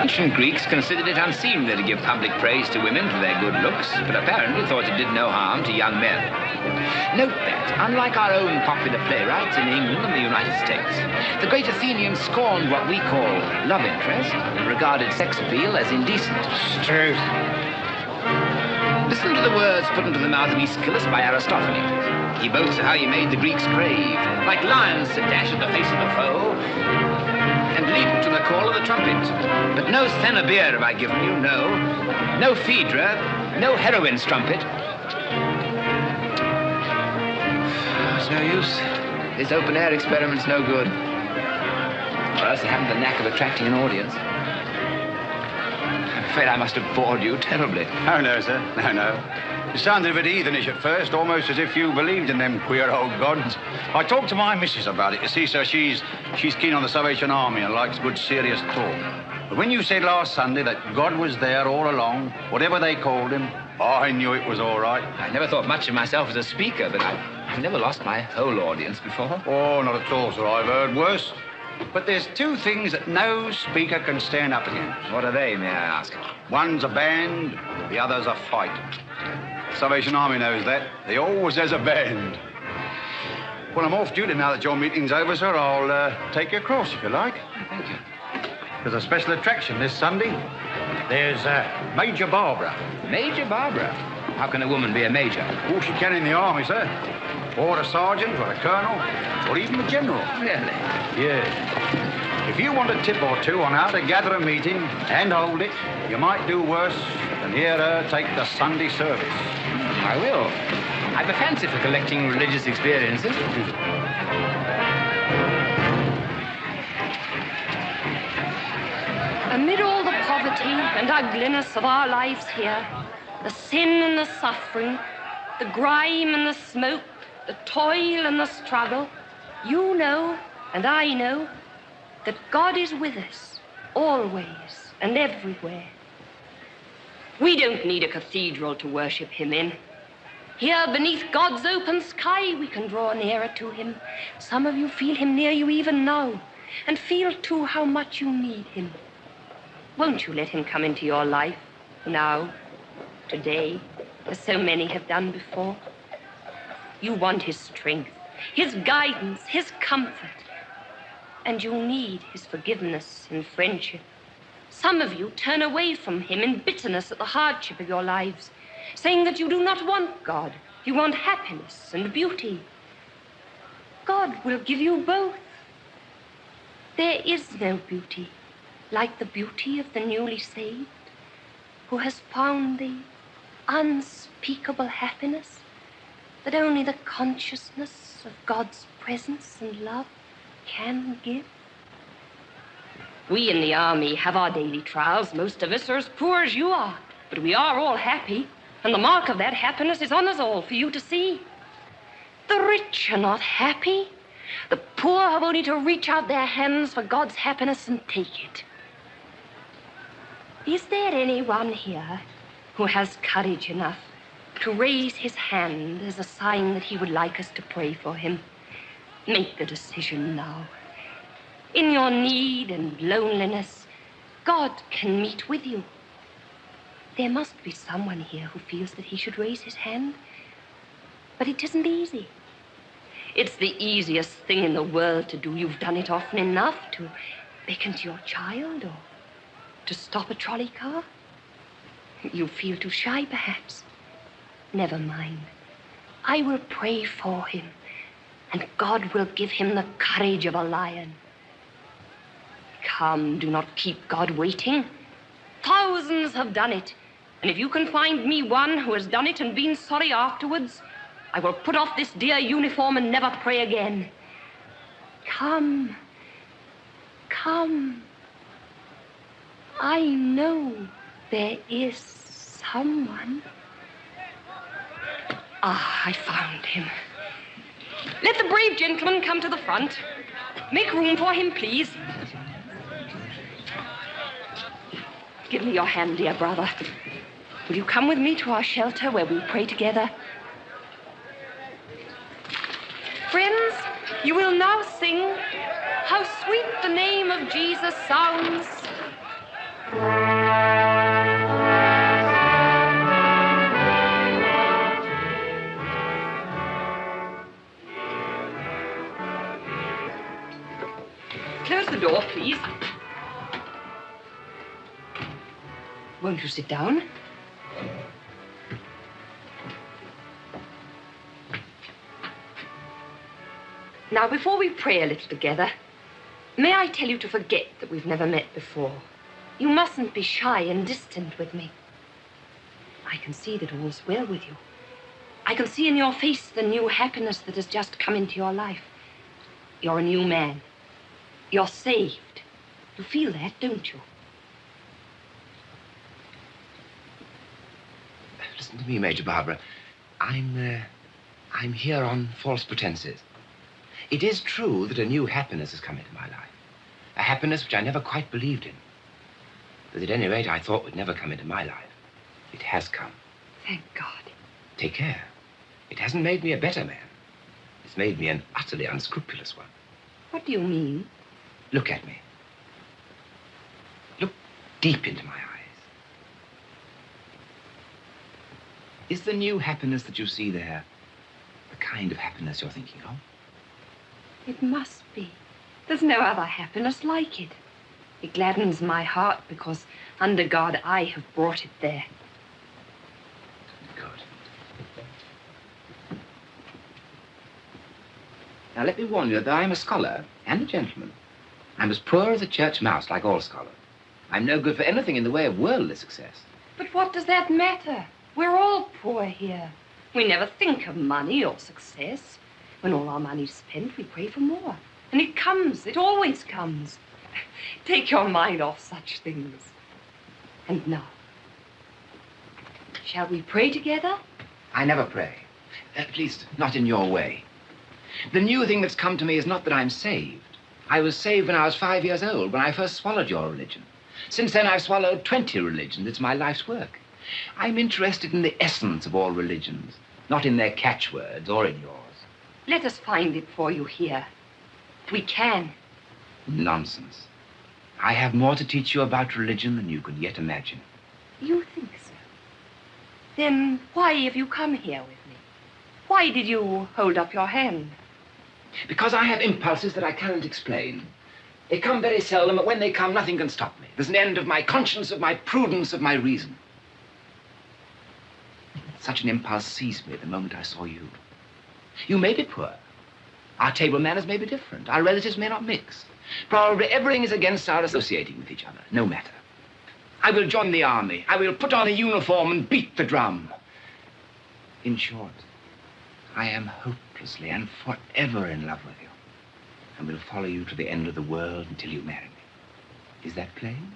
Ancient Greeks considered it unseemly to give public praise to women for their good looks, but apparently thought it did no harm to young men. Note that, unlike our own popular playwrights in England and the United States, the great Athenians scorned what we call love interest and regarded sex appeal as indecent. It's true. Listen to the words put into the mouth of Aeschylus by Aristophanes. He boasts of how he made the Greeks crave, like lions to dash at the face of the foe, and leap to the call of the trumpet. But no Thanabeer have I given you, no Phaedra, no heroine's trumpet. It's no use. This open-air experiment's no good. Or else I haven't the knack of attracting an audience. I'm afraid I must have bored you terribly. Oh, no, sir. No. You sounded a bit heathenish at first, almost as if you believed in them queer old gods. I talked to my missus about it. You see, sir, she's keen on the Salvation Army and likes good, serious talk. But when you said last Sunday that God was there all along, whatever they called him, I knew it was all right. I never thought much of myself as a speaker, but I've never lost my whole audience before. Oh, not at all, sir. I've heard worse. But there's two things that no speaker can stand up against. What are they, may I ask? One's a band, the other's a fight. Salvation Army knows that. They always has a band. Well, I'm off duty now that your meeting's over, sir. I'll take you across, if you like. Thank you. There's a special attraction this Sunday. There's Major Barbara. Major Barbara? How can a woman be a major? Oh, she can in the army, sir. Or a sergeant, or a colonel, or even a general. Really? Yeah. If you want a tip or two on how to gather a meeting and hold it, you might do worse than hear her take the Sunday service. I will. I've a fancy for collecting religious experiences. Amid all the poverty and ugliness of our lives here, the sin and the suffering, the grime and the smoke, the toil and the struggle, you know, and I know, that God is with us, always and everywhere. We don't need a cathedral to worship him in. Here, beneath God's open sky, we can draw nearer to him. Some of you feel him near you even now, and feel, too, how much you need him. Won't you let him come into your life, now, today, as so many have done before? You want his strength, his guidance, his comfort. And you need his forgiveness and friendship. Some of you turn away from him in bitterness at the hardship of your lives, saying that you do not want God. You want happiness and beauty. God will give you both. There is no beauty like the beauty of the newly saved, who has found the unspeakable happiness that only the consciousness of God's presence and love can give. We in the army have our daily trials. Most of us are as poor as you are, but we are all happy, and the mark of that happiness is on us all for you to see. The rich are not happy. The poor have only to reach out their hands for God's happiness and take it. Is there anyone here who has courage enough to raise his hand as a sign that he would like us to pray for him? Make the decision now. In your need and loneliness, God can meet with you. There must be someone here who feels that he should raise his hand, but it isn't easy. It's the easiest thing in the world to do. You've done it often enough, to beckon to your child or to stop a trolley car. You feel too shy, perhaps. Never mind. I will pray for him, and God will give him the courage of a lion. Come, do not keep God waiting. Thousands have done it, and if you can find me one who has done it and been sorry afterwards, I will put off this dear uniform and never pray again. Come, come. I know there is someone. Ah, I found him. Let the brave gentleman come to the front. Make room for him, please. Give me your hand, dear brother. Will you come with me to our shelter where we pray together? Friends, you will now sing How Sweet the Name of Jesus Sounds. Close the door, please. Won't you sit down? Now, before we pray a little together, may I tell you to forget that we've never met before? You mustn't be shy and distant with me. I can see that all's well with you. I can see in your face the new happiness that has just come into your life. You're a new man. You're saved. You feel that, don't you? Listen to me, Major Barbara. I'm here on false pretenses. It is true that a new happiness has come into my life. A happiness which I never quite believed in. But at any rate, I thought would never come into my life. It has come. Thank God. Take care. It hasn't made me a better man. It's made me an utterly unscrupulous one. What do you mean? Look at me. Look deep into my eyes. Is the new happiness that you see there the kind of happiness you're thinking of? It must be. There's no other happiness like it. It gladdens my heart because, under God, I have brought it there. Good. Now, let me warn you that I'm a scholar and a gentleman. I'm as poor as a church mouse, like all scholars. I'm no good for anything in the way of worldly success. But what does that matter? We're all poor here. We never think of money or success. When all our money's spent, we pray for more. And it comes. It always comes. Take your mind off such things. And now, shall we pray together? I never pray. At least, not in your way. The new thing that's come to me is not that I'm saved. I was saved when I was 5 years old, when I first swallowed your religion. Since then, I've swallowed 20 religions. It's my life's work. I'm interested in the essence of all religions, not in their catchwords or in yours. Let us find it for you here. We can. Nonsense. I have more to teach you about religion than you could yet imagine. You think so? Then why have you come here with me? Why did you hold up your hand? Because I have impulses that I cannot explain. They come very seldom, but when they come, nothing can stop me. There's an end of my conscience, of my prudence, of my reason. Such an impulse seized me the moment I saw you. You may be poor. Our table manners may be different. Our relatives may not mix. Probably everything is against our associating with each other. No matter. I will join the army. I will put on a uniform and beat the drum. In short, I am hopelessly and forever in love with you, and will follow you to the end of the world until you marry me. Is that plain?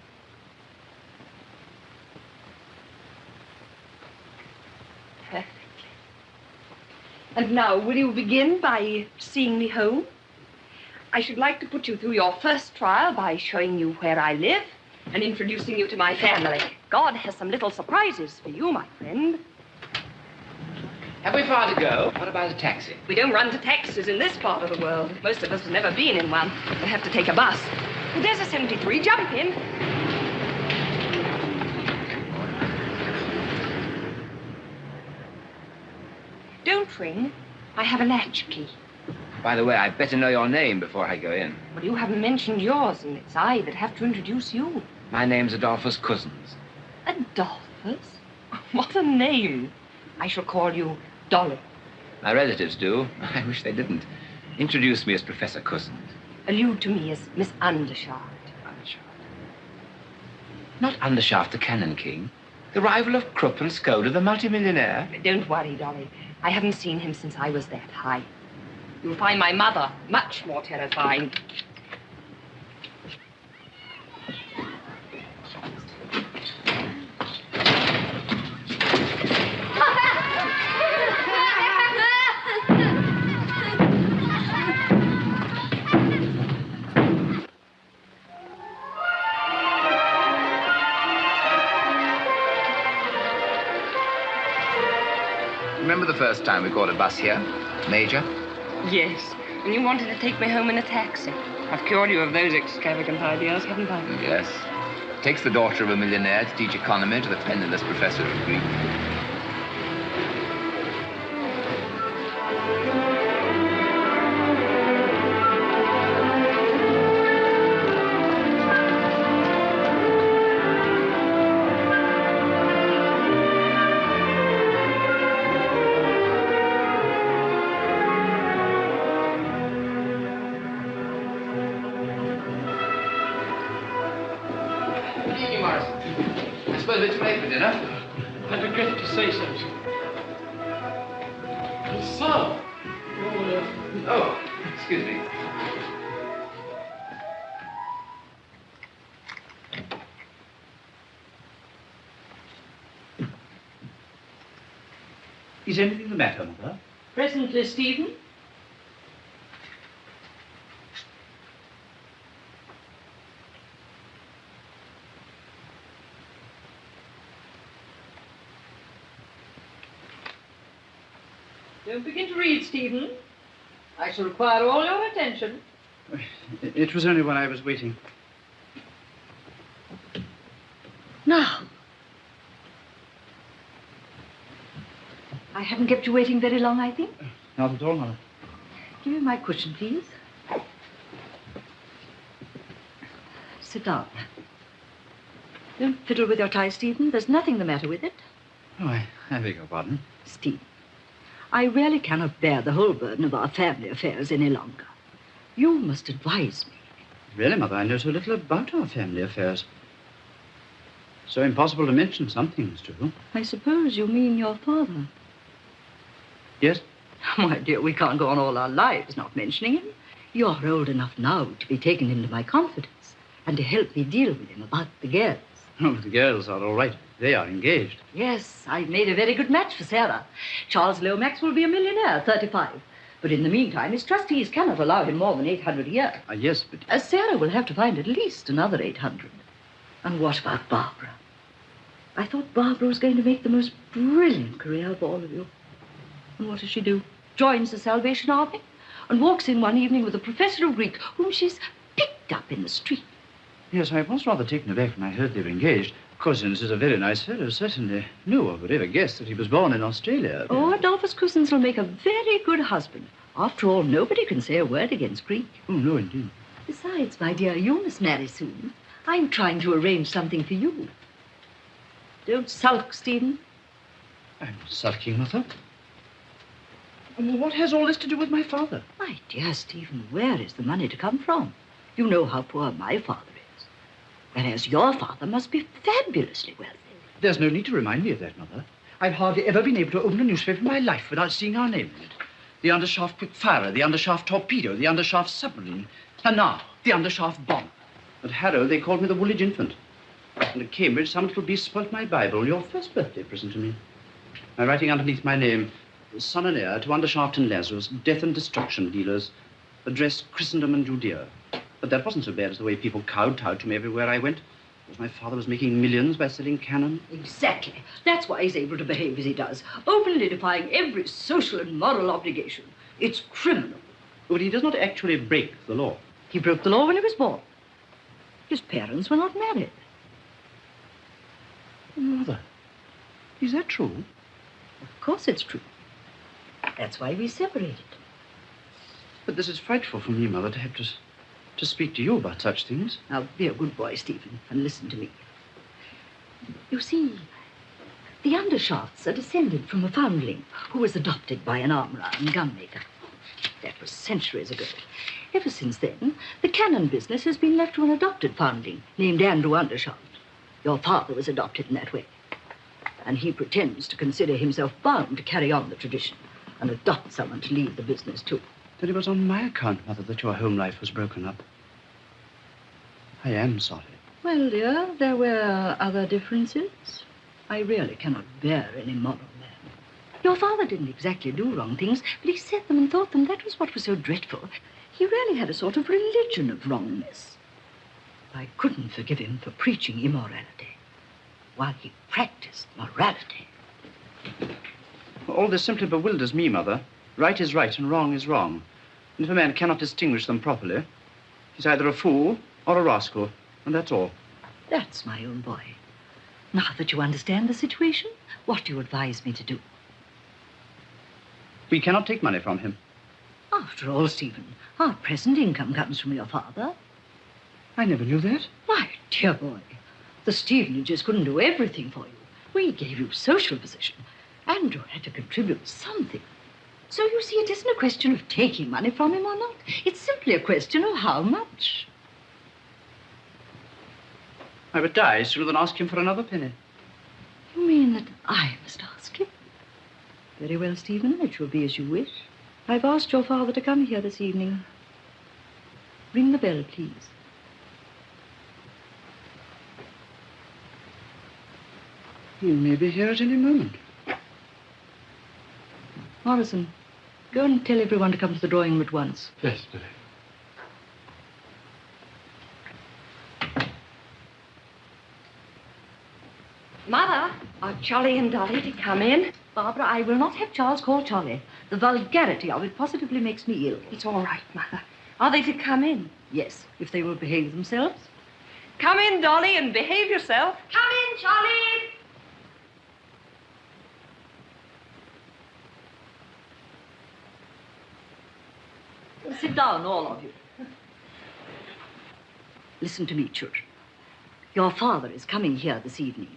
Perfectly. And now, will you begin by seeing me home? I should like to put you through your first trial by showing you where I live and introducing you to my family. God has some little surprises for you, my friend. Have we far to go? What about a taxi? We don't run to taxis in this part of the world. Most of us have never been in one. We'll have to take a bus. Well, there's a 73. Jump in. Don't ring. I have a latch key. By the way, I'd better know your name before I go in. Well, you haven't mentioned yours, and it's I that have to introduce you. My name's Adolphus Cusins. Adolphus? What a name. I shall call you Dolly. My relatives do. I wish they didn't. Introduce me as Professor Cusins. Allude to me as Miss Undershaft. Undershaft. Not Undershaft, the Cannon King. The rival of Krupp and Skoda, the multimillionaire. Don't worry, Dolly. I haven't seen him since I was that high. You'll find my mother much more terrifying. Remember the first time we caught a bus here, Major? Yes, and you wanted to take me home in a taxi. I've cured you of those extravagant ideas, haven't I? Yes. Takes the daughter of a millionaire to teach economy to the penniless professor of Greek. I suppose it's late for dinner. I regret to say so, sir. Sir! Oh, excuse me. Is anything the matter, Mother? Presently, Stephen. Don't begin to read, Stephen. I shall require all your attention. It was only when I was waiting. Now. I haven't kept you waiting very long, I think. Not at all, Mother. Give me my cushion, please. Sit down. Don't fiddle with your tie, Stephen. There's nothing the matter with it. Oh, I beg your pardon. Stephen, I really cannot bear the whole burden of our family affairs any longer. You must advise me. Really, Mother, I know so little about our family affairs. So impossible to mention some things to you. I suppose you mean your father. Yes? My dear, we can't go on all our lives not mentioning him. You're old enough now to be taken into my confidence and to help me deal with him about the girls. Oh, the girls are all right. They are engaged. Yes, I've made a very good match for Sarah. Charles Lomax will be a millionaire, 35. But in the meantime, his trustees cannot allow him more than 800 a year. Yes, but... Sarah will have to find at least another 800. And what about Barbara? I thought Barbara was going to make the most brilliant career of all of you. And what does she do? Joins the Salvation Army and walks in one evening with a professor of Greek whom she's picked up in the street. Yes, I was rather taken aback when I heard they were engaged. Cusins is a very nice fellow, certainly. No one would ever guess that he was born in Australia. Oh, Adolphus Cusins will make a very good husband. After all, nobody can say a word against Greek. Oh, no, indeed. Besides, my dear, you must marry soon. I'm trying to arrange something for you. Don't sulk, Stephen. I'm not sulking, Mother. What has all this to do with my father? My dear Stephen, where is the money to come from? You know how poor my father is. Whereas your father must be fabulously wealthy. There's no need to remind me of that, Mother. I've hardly ever been able to open a newspaper in my life without seeing our name in it. The Undershaft Quickfirer, the Undershaft Torpedo, the Undershaft Submarine, and now the Undershaft Bomb. At Harrow, they called me the Woolwich Infant. And at Cambridge, some little beast spoilt my Bible, your first birthday present to me. I'm writing underneath my name, son and heir to Undershaft and Lazarus, death and destruction dealers, address Christendom and Judea. But that wasn't so bad as the way people kowtowed to me everywhere I went. Because my father was making millions by selling cannon. Exactly. That's why he's able to behave as he does, openly defying every social and moral obligation. It's criminal. But he does not actually break the law. He broke the law when he was born. His parents were not married. Mother, is that true? Of course it's true. That's why we separated. But this is frightful for me, Mother, to have to speak to you about such things. Now, be a good boy, Stephen, and listen to me. You see, the Undershafts are descended from a foundling who was adopted by an armourer and gunmaker. That was centuries ago. Ever since then, the cannon business has been left to an adopted foundling named Andrew Undershaft. Your father was adopted in that way. And he pretends to consider himself bound to carry on the tradition and adopt someone to lead the business, too. Then it was on my account, Mother, that your home life was broken up. I am sorry. Well, dear, there were other differences. I really cannot bear any moral man. Your father didn't exactly do wrong things, but he said them and thought them. That was what was so dreadful. He really had a sort of religion of wrongness. I couldn't forgive him for preaching immorality while he practiced morality. All this simply bewilders me, Mother. Right is right and wrong is wrong. And if a man cannot distinguish them properly, he's either a fool or a rascal, and that's all. That's my own boy. Now that you understand the situation, what do you advise me to do? We cannot take money from him. After all, Stephen, our present income comes from your father. I never knew that. My dear boy, the Stevenages couldn't do everything for you. We gave you social position. Andrew had to contribute something. So you see, it isn't a question of taking money from him or not. It's simply a question of how much. I would die sooner than ask him for another penny. You mean that I must ask him? Very well, Stephen. It shall be as you wish. I've asked your father to come here this evening. Ring the bell, please. He may be here at any moment. Morrison, go and tell everyone to come to the drawing room at once. Yes, Billy. Mother, are Charlie and Dolly to come in? Barbara, I will not have Charles call Charlie. The vulgarity of it positively makes me ill. It's all right, Mother. Are they to come in? Yes, if they will behave themselves. Come in, Dolly, and behave yourself. Come in, Charlie. Sit down, all of you. Listen to me, children. Your father is coming here this evening.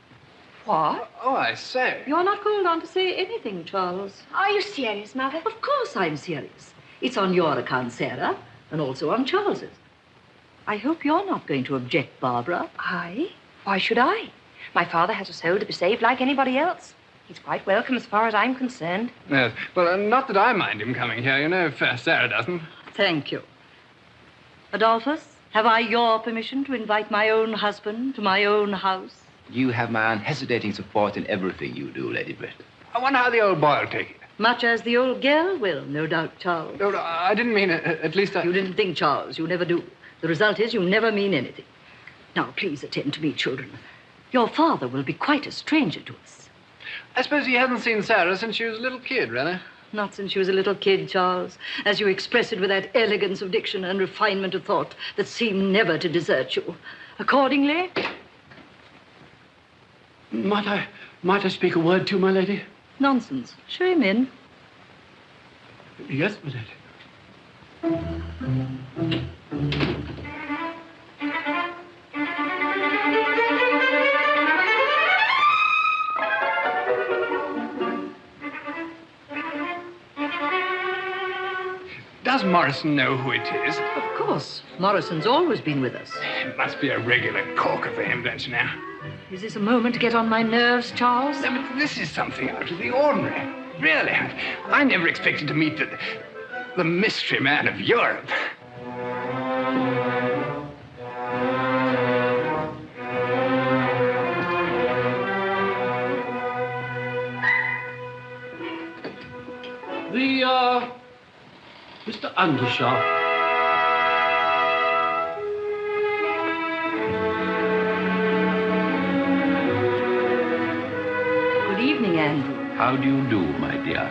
What? Oh, I say. You're not called on to say anything, Charles. Are you serious, Mother? Of course I'm serious. It's on your account, Sarah, and also on Charles's. I hope you're not going to object, Barbara. I? Why should I? My father has a soul to be saved like anybody else. He's quite welcome as far as I'm concerned. Yes. Well, not that I mind him coming here, you know, if Sarah doesn't. Thank you. Adolphus, have I your permission to invite my own husband to my own house? You have my unhesitating support in everything you do, Lady Brett. I wonder how the old boy will take it. Much as the old girl will, no doubt, Charles. No, I didn't mean it. At least I... You didn't think, Charles. You never do. The result is you never mean anything. Now, please attend to me, children. Your father will be quite a stranger to us. I suppose he hasn't seen Sarah since she was a little kid, really. Not since she was a little kid, Charles, as you express it with that elegance of diction and refinement of thought that seem never to desert you. Accordingly... Might I speak a word to my lady? Nonsense. Show him in. Yes, my lady. Does Morrison know who it is? Of course. Morrison's always been with us. It must be a regular corker for him, don't you know? Is this a moment to get on my nerves, Charles? No, but this is something out of the ordinary. Really, I never expected to meet the mystery man of Europe. Mr. Undershaft. Good evening, Andrew. How do you do, my dear?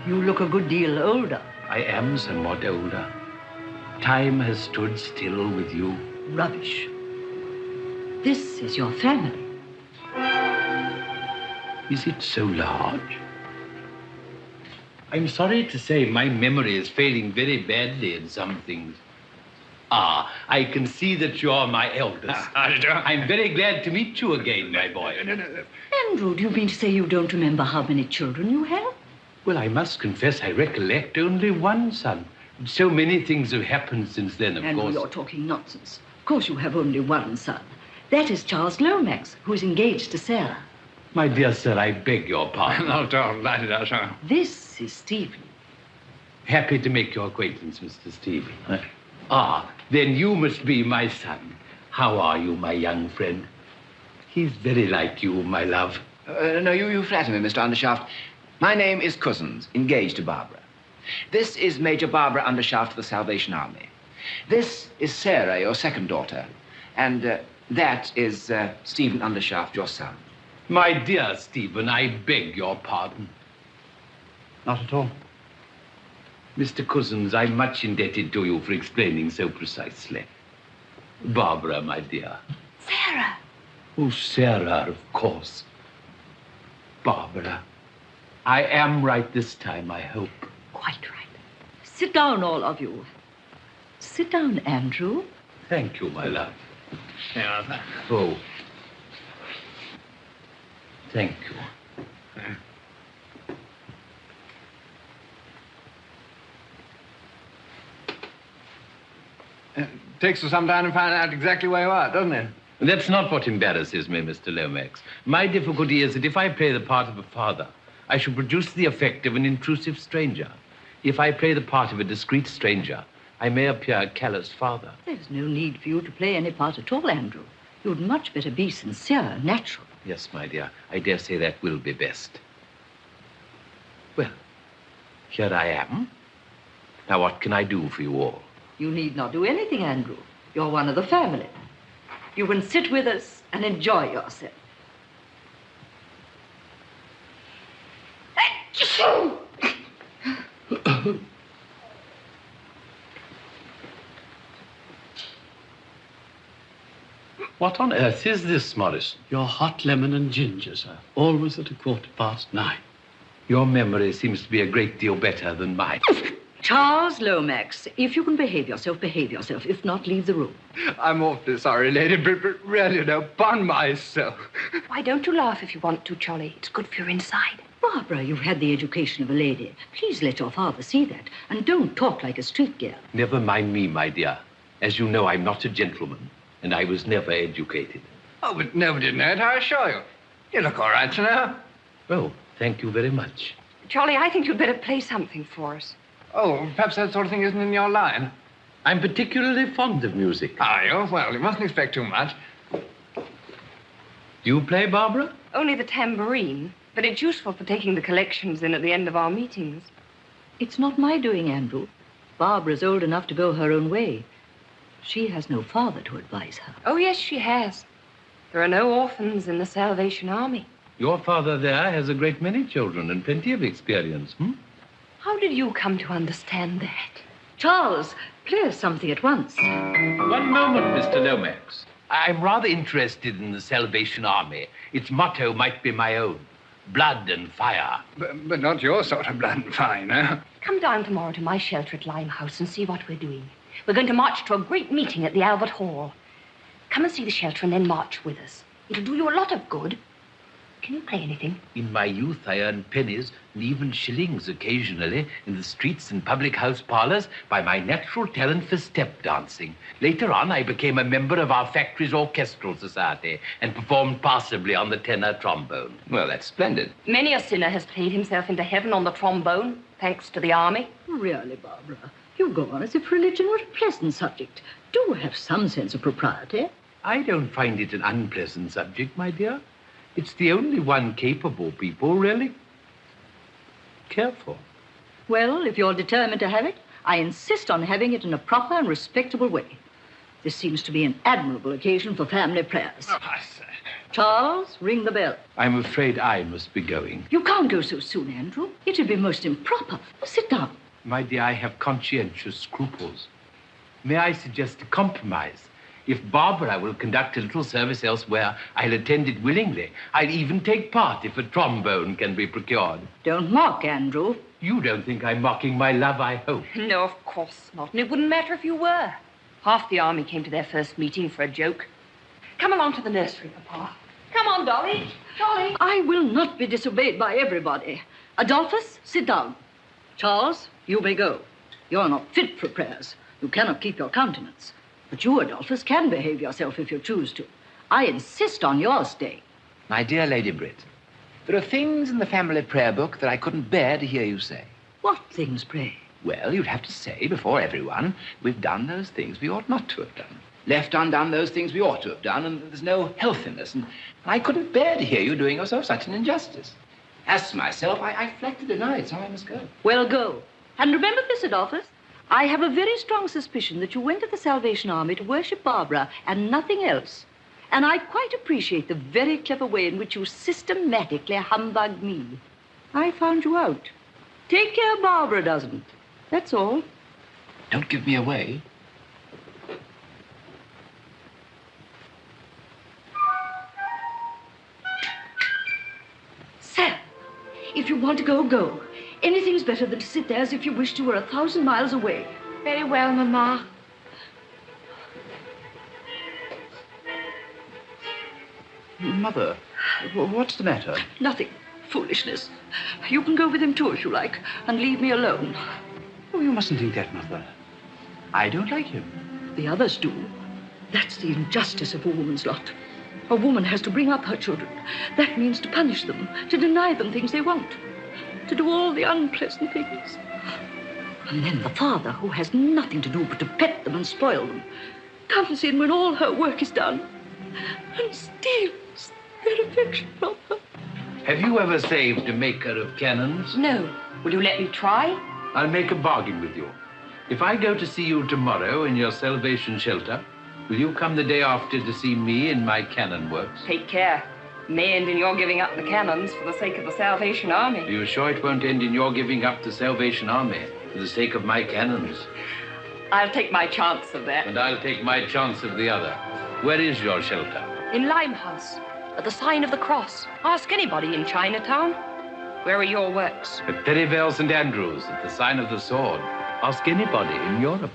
You look a good deal older. I am somewhat older. Time has stood still with you. Rubbish. This is your family. Is it so large? I'm sorry to say my memory is failing very badly in some things. Ah, I can see that you're my eldest. I'm very glad to meet you again, my boy. Andrew, do you mean to say you don't remember how many children you have? Well, I must confess I recollect only one son. So many things have happened since then, of Andrew, course. you're talking nonsense. Of course you have only one son. That is Charles Lomax, who is engaged to Sarah. My dear sir, I beg your pardon. Not all right, This is Stephen. Happy to make your acquaintance, Mr. Stephen. Ah, then you must be my son. How are you, my young friend? He's very like you, my love. No, you flatter me, Mr. Undershaft. My name is Cusins, engaged to Barbara. This is Major Barbara Undershaft of the Salvation Army. This is Sarah, your second daughter. And that is Stephen Undershaft, your son. My dear Stephen, I beg your pardon. Not at all. Mr. Cusins, I'm much indebted to you for explaining so precisely. Barbara, my dear. Sarah. Oh, Sarah, of course. Barbara. I am right this time, I hope. Quite right. Sit down, all of you. Sit down, Andrew. Thank you, my love. Yeah, Oh. Thank you. Takes us some time to find out exactly where you are, doesn't it? That's not what embarrasses me, Mr. Lomax. My difficulty is that if I play the part of a father, I shall produce the effect of an intrusive stranger. If I play the part of a discreet stranger, I may appear a callous father. There's no need for you to play any part at all, Andrew. You'd much better be sincere, natural. Yes, my dear. I dare say that will be best. Well, here I am. Now, what can I do for you all? You need not do anything, Andrew. You're one of the family. You can sit with us and enjoy yourself. What on earth is this, Morrison? Your hot lemon and ginger, sir. Always at 9:15. Your memory seems to be a great deal better than mine. Charles Lomax, if you can behave yourself, behave yourself. If not, leave the room. I'm awfully sorry, Lady, but really, no, upon myself. Why don't you laugh if you want to, Charlie? It's good for your inside. Barbara, you've had the education of a lady. Please let your father see that. And don't talk like a street girl. Never mind me, my dear. As you know, I'm not a gentleman, and I was never educated. Oh, but nobody did it, I assure you. You look all right, you know. Oh, thank you very much. Charlie, I think you'd better play something for us. Oh, perhaps that sort of thing isn't in your line. I'm particularly fond of music. Are you? Well, you mustn't expect too much. Do you play, Barbara? Only the tambourine, but it's useful for taking the collections in at the end of our meetings. It's not my doing, Andrew. Barbara's old enough to go her own way. She has no father to advise her. Oh, yes, she has. There are no orphans in the Salvation Army. Your father there has a great many children and plenty of experience, How did you come to understand that? Charles, play us something at once. One moment, Mr. Lomax. I'm rather interested in the Salvation Army. Its motto might be my own. Blood and fire. But not your sort of blood and fire, no? Come down tomorrow to my shelter at Limehouse and see what we're doing. We're going to march to a great meeting at the Albert Hall. Come and see the shelter and then march with us. It'll do you a lot of good. Can you play anything? In my youth, I earned pennies and even shillings occasionally in the streets and public house parlors by my natural talent for step dancing. Later on, I became a member of our factory's orchestral society and performed passably on the tenor trombone. Well, that's splendid. Many a sinner has played himself into heaven on the trombone, thanks to the army. Really, Barbara, you go on as if religion were a pleasant subject. Do have some sense of propriety. I don't find it an unpleasant subject, my dear. It's the only one capable people really care for. Well, if you're determined to have it, I insist on having it in a proper and respectable way. This seems to be an admirable occasion for family prayers. Oh, I say. Charles, ring the bell. I'm afraid I must be going. You can't go so soon, Andrew. It'd be most improper. Sit down. My dear, I have conscientious scruples. May I suggest a compromise? If Barbara will conduct a little service elsewhere, I'll attend it willingly. I'll even take part if a trombone can be procured. Don't mock, Andrew. You don't think I'm mocking my love, I hope. No, of course not. And it wouldn't matter if you were. Half the army came to their first meeting for a joke. Come along to the nursery, Papa. Come on, Dolly. Dolly. I will not be disobeyed by everybody. Adolphus, sit down. Charles, you may go. You're not fit for prayers. You cannot keep your countenance. But you, Adolphus, can behave yourself if you choose to. I insist on your stay. My dear Lady Britt, there are things in the family prayer book that I couldn't bear to hear you say. What things, pray? Well, you'd have to say before everyone, we've done those things we ought not to have done. Left undone those things we ought to have done, and there's no health in us. And I couldn't bear to hear you doing yourself such an injustice. As to myself, I flatly deny it, so I must go. Well, go. And remember this, Adolphus. I have a very strong suspicion that you went to the Salvation Army to worship Barbara and nothing else. And I quite appreciate the very clever way in which you systematically humbugged me. I found you out. Take care Barbara doesn't. That's all. Don't give me away. Sam, if you want to go, go. Anything's better than to sit there as if you wished you were 1,000 miles away. Very well, Mama. Mother, what's the matter? Nothing. Foolishness. You can go with him too, if you like, and leave me alone. Oh, you mustn't think that, Mother. I don't like him. The others do. That's the injustice of a woman's lot. A woman has to bring up her children. That means to punish them, to deny them things they want, to do all the unpleasant things. And then the father, who has nothing to do but to pet them and spoil them, comes in when all her work is done and steals their affection from her. Have you ever saved a maker of cannons? No. Will you let me try? I'll make a bargain with you. If I go to see you tomorrow in your salvation shelter, will you come the day after to see me in my cannon works? Take care. May end in your giving up the cannons for the sake of the Salvation Army. Are you sure it won't end in your giving up the Salvation Army for the sake of my cannons? I'll take my chance of that. And I'll take my chance of the other. Where is your shelter? In Limehouse, at the sign of the cross. Ask anybody in Chinatown. Where are your works? At Perivale St. Andrews, at the sign of the sword. Ask anybody in Europe.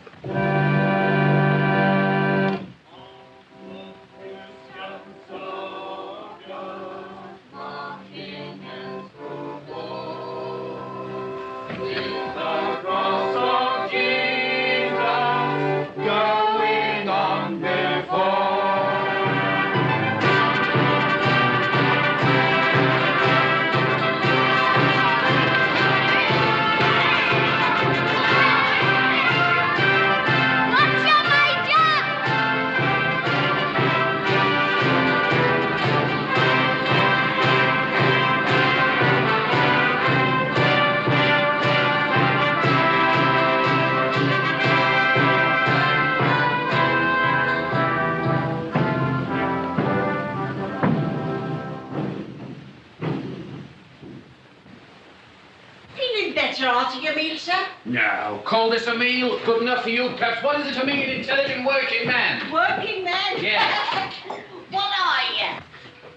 No. Call this a meal? Good enough for you, perhaps. What is it to me, an intelligent working man? Working man? Yes. What are you?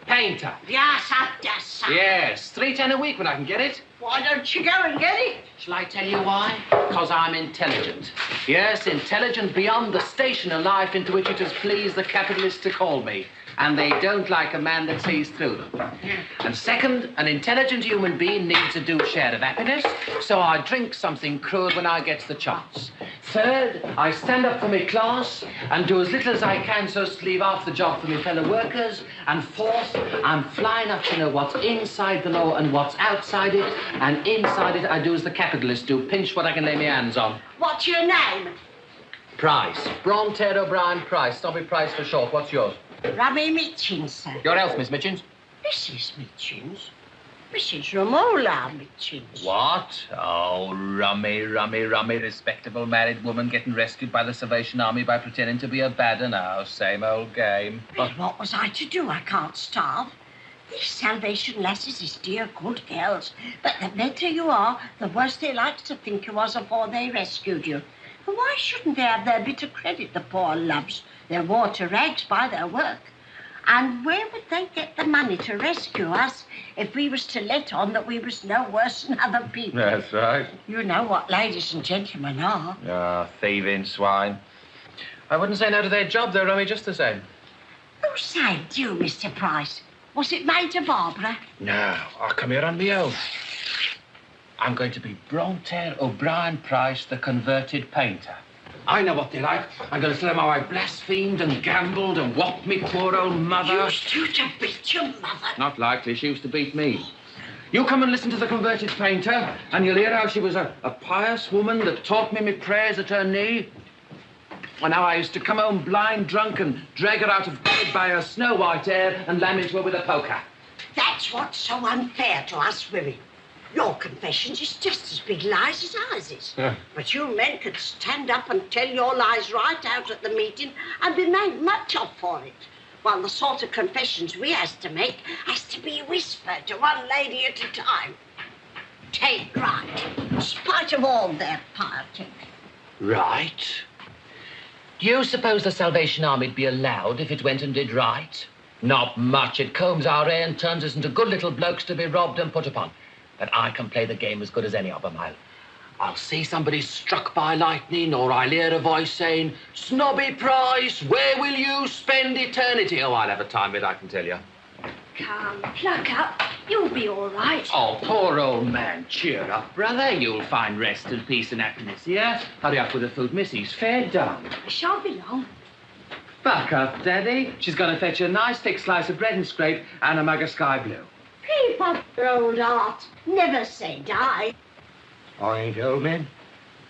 Painter. Yes, I guess. Yes. $3.10 a week when I can get it. Why don't you go and get it? Shall I tell you why? Because I'm intelligent. Yes, intelligent beyond the station of life into which it has pleased the capitalists to call me. And they don't like a man that sees through them. And second, an intelligent human being needs a due share of happiness, so I drink something crude when I get the chance. Third, I stand up for my class and do as little as I can so as to leave half the job for my fellow workers. And fourth, I'm flying up to know what's inside the law and what's outside it, and inside it I do as the capitalists do, pinch what I can lay my hands on. What's your name? Price. Bronte O'Brien Price. Snobby Price for short. What's yours? Rummy Mitchins, sir. Your health, Miss Mitchins. Mrs. Mitchins? Mrs. Romola Mitchins. What? Oh, rummy, respectable married woman getting rescued by the Salvation Army by pretending to be a badder now. Same old game. Well, what was I to do? I can't starve. These Salvation lasses is dear good girls, but the better you are, the worse they like to think you was afore they rescued you. And why shouldn't they have their bit of credit, the poor loves? They're wore to rags by their work. And where would they get the money to rescue us if we was to let on that we was no worse than other people? That's right. You know what ladies and gentlemen are. Ah, thieving swine. I wouldn't say no to their job, though, Rummy, just the same. Who saved you, Mr. Price? Was it Major Barbara? No, I come here on my own. I'm going to be Bronte O'Brien Price, the converted painter. I know what they like. I'm going to tell them how I blasphemed and gambled and whopped me poor old mother. Used you to beat your mother? Not likely. She used to beat me. You come and listen to the converted painter, and you'll hear how she was a pious woman that taught me my prayers at her knee. And how I used to come home blind drunk and drag her out of bed by her snow-white hair and lam into her with a poker. That's what's so unfair to us women. Your confessions is just as big lies as ours is. Yeah. But you men could stand up and tell your lies right out at the meeting and be made much of for it. While the sort of confessions we has to make has to be whispered to one lady at a time. Take right, in spite of all their piety. Right? Do you suppose the Salvation Army'd be allowed if it went and did right? Not much. It combs our hair and turns us into good little blokes to be robbed and put upon. But I can play the game as good as any of them. I'll see somebody struck by lightning, or I'll hear a voice saying, "Snobby Price, where will you spend eternity?" Oh, I'll have a time of it, I can tell you. Come, pluck up. You'll be all right. Oh, poor old man. Cheer up, brother. You'll find rest and peace and happiness here. Hurry up with the food, miss. He's fair done. I shan't be long. But Buck up, Daddy. She's going to fetch you a nice thick slice of bread and scrape and a mug of sky blue. Keep up your old art. Never say die. I ain't old, man.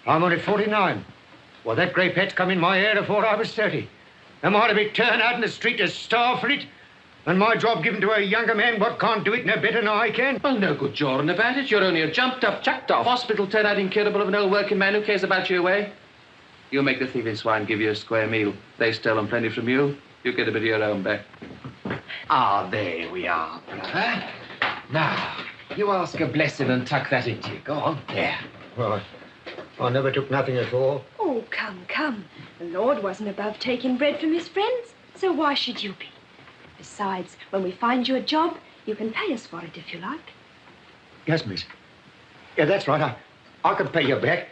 I'm only 49. Well, that grey pet's come in my hair before I was 30. Am I to be turned out in the street to starve for it? And my job given to a younger man what can't do it no better than I can? Well, no good jawing about it. You're only a jumped-up, chucked-off hospital turn-out incurable of an old working man who cares about your way. You make the thieving swine give you a square meal. They stolen plenty from you. You get a bit of your own back. Ah, there we are, brother. Now, you ask a blessing and tuck that into you. Go on. There. Well, I never took nothing at all. Oh, come, come. The Lord wasn't above taking bread from his friends, so why should you be? Besides, when we find you a job, you can pay us for it if you like. Yes, miss. Yeah, that's right. I can pay you back.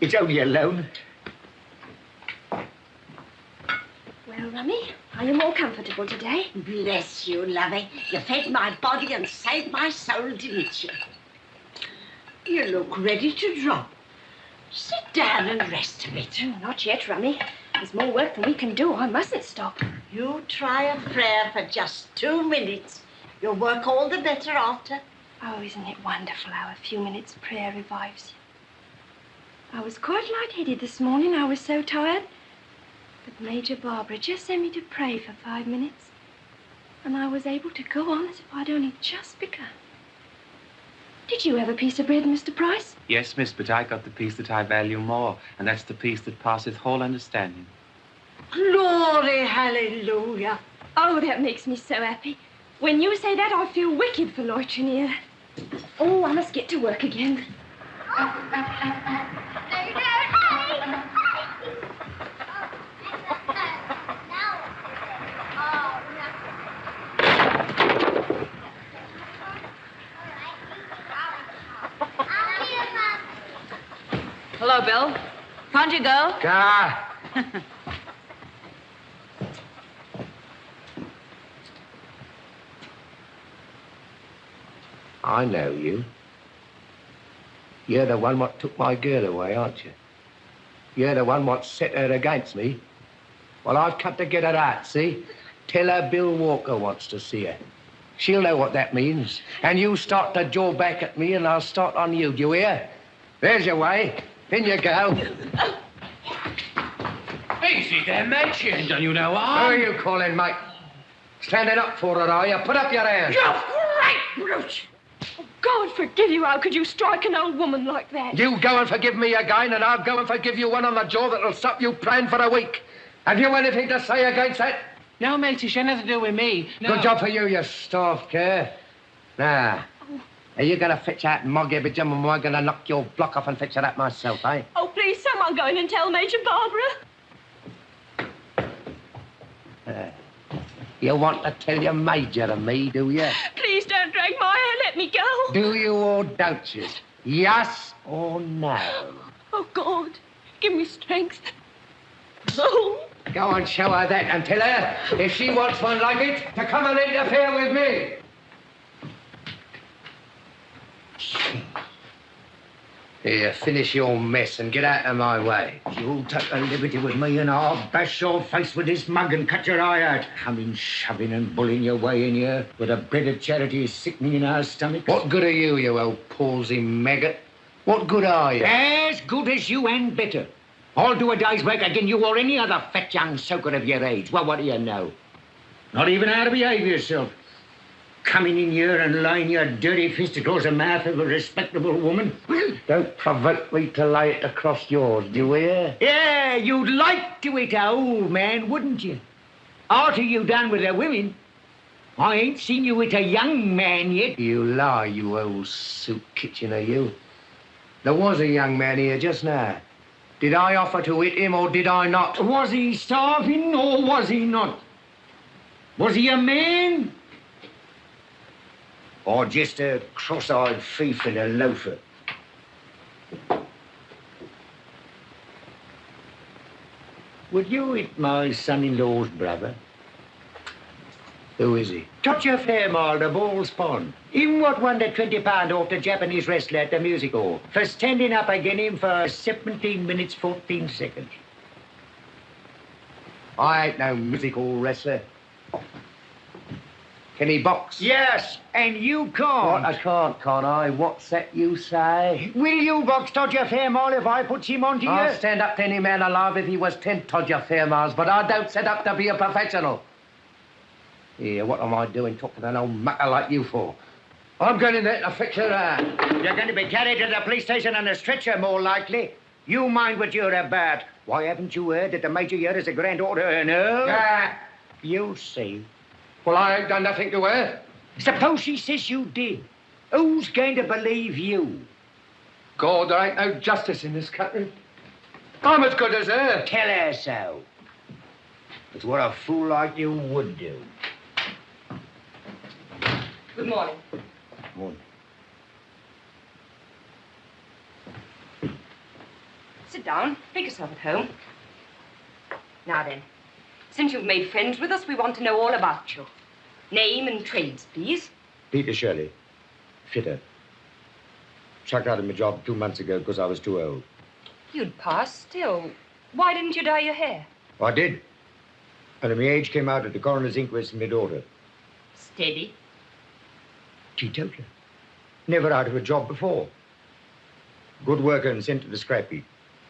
It's only a loan. Well, Rummy, are you more comfortable today? Bless you, lovey. You fed my body and saved my soul, didn't you? You look ready to drop. Sit down and rest a bit. Oh, not yet, Rummy. There's more work than we can do. I mustn't stop. You try a prayer for just 2 minutes. You'll work all the better after. Oh, isn't it wonderful how a few minutes' prayer revives you? I was quite lightheaded this morning. I was so tired. But Major Barbara just sent me to pray for 5 minutes. And I was able to go on as if I'd only just begun. Did you have a piece of bread, Mr. Price? Yes, miss, but I got the piece that I value more, and that's the piece that passeth all understanding. Glory, hallelujah. Oh, that makes me so happy. When you say that, I feel wicked for loitering here. Oh, I must get to work again. Hello, Bill. Can't you go? I know you. You're the one what took my girl away, aren't you? You're the one what set her against me. Well, I've come to get her out, see? Tell her Bill Walker wants to see her. She'll know what that means. And you start to jaw back at me and I'll start on you, do you hear? There's your way. In you go. Easy there, mate. She ain't done you no Who harm. are you calling, mate? Standing up for her, are you? Put up your hands. You great brute! Oh, God forgive you. How could you strike an old woman like that? You go and forgive me again, and I'll go and forgive you one on the jaw that'll stop you praying for a week. Have you anything to say against that? No, matey, she had nothing to do with me. No. Good job for you, you staff care. Now, are you going to fetch out Moggy, but Jim, am I going to knock your block off and fetch her out myself, eh? Oh, please, someone go in and tell Major Barbara. You want to tell your Major and me, do you? Please don't drag my hair. Let me go. Do you or don't you? Yes or no? Oh, God, give me strength. Oh. Go and show her that and tell her, if she wants one like it, to come and interfere with me. Here, finish your mess and get out of my way. You'll take a liberty with me and I'll bash your face with this mug and cut your eye out. Coming, shoving and bullying your way in here with a bread of charity is sickening in our stomachs. What good are you, you old palsy maggot? What good are you? As good as you and better. I'll do a day's work again you or any other fat young soaker of your age. Well, what do you know? Not even how to behave yourself. Coming in here and laying your dirty fist across the mouth of a respectable woman. Don't provoke me to lay it across yours, do you hear? Yeah, you'd like to hit a old man, wouldn't you? After you done with the women. I ain't seen you hit a young man yet. You lie, you old soup kitchener, you. There was a young man here just now. Did I offer to hit him or did I not? Was he starving or was he not? Was he a man? Or just a cross-eyed thief and a loafer? Would you hit my son-in-law's brother? Who is he? Touch Fairmile, the ball's pond. Him what won the £20 off the Japanese wrestler at the music hall for standing up against him for 17 minutes, 14 seconds. I ain't no musical wrestler. Can he box? Yes, and you can't. What, I can't I? What's that you say? Will you box Todger Fairmile if I puts him onto you? I'll stand up to any man alive if he was 10 Todger Fairmiles, but I don't set up to be a professional. Here, what am I doing talking to an old mucker like you for? I'm going in there to fix her out. You're going to be carried to the police station on a stretcher, more likely. You mind what you're about. Why, haven't you heard that the Major here is a grand order, no? You'll see. Well, I ain't done nothing to her. Suppose she says you did. Who's going to believe you? God, there ain't no justice in this country. I'm as good as her. Tell her so. It's what a fool like you would do. Good morning. Morning. Sit down. Make yourself at home. Now then, since you've made friends with us, we want to know all about you. Name and trades, please. Peter Shirley, fitter. Chucked out of my job 2 months ago because I was too old. You'd pass still. Why didn't you dye your hair? I did. And my age came out at the coroner's inquest in my daughter. Steady. Teetotaler. Never out of a job before. Good worker and sent to the scrap heap.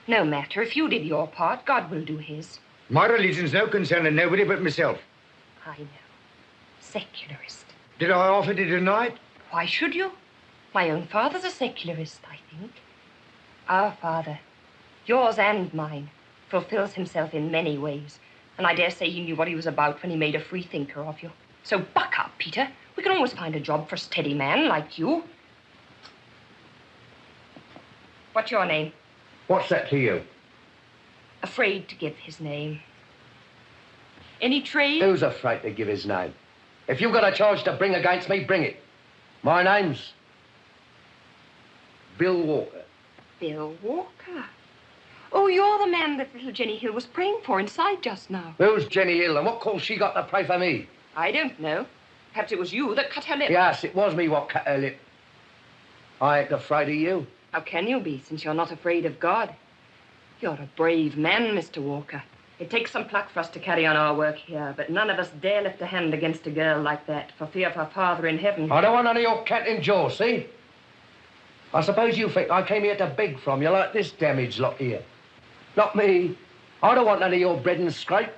No matter. If you did your part, God will do his. My religion's no concern of nobody but myself. I know. Secularist. Did I offer to deny it? Why should you? My own father's a secularist, I think. Our father, yours and mine, fulfills himself in many ways. And I dare say he knew what he was about when he made a free thinker of you. So buck up, Peter. We can always find a job for a steady man like you. What's your name? What's that to you? Afraid to give his name. Any trade? Who's afraid to give his name? If you've got a charge to bring against me, bring it. My name's Bill Walker. Bill Walker? Oh, you're the man that little Jenny Hill was praying for inside just now. Who's Jenny Hill and what call she got to pray for me? I don't know. Perhaps it was you that cut her lip. Yes, it was me what cut her lip. I ain't afraid of you. How can you be, since you're not afraid of God? You're a brave man, Mr. Walker. It takes some pluck for us to carry on our work here, but none of us dare lift a hand against a girl like that for fear of her father in heaven. I don't want none of your cat in jaw, see? I suppose you think I came here to beg from you like this damaged lot here. Not me. I don't want none of your bread and scrape.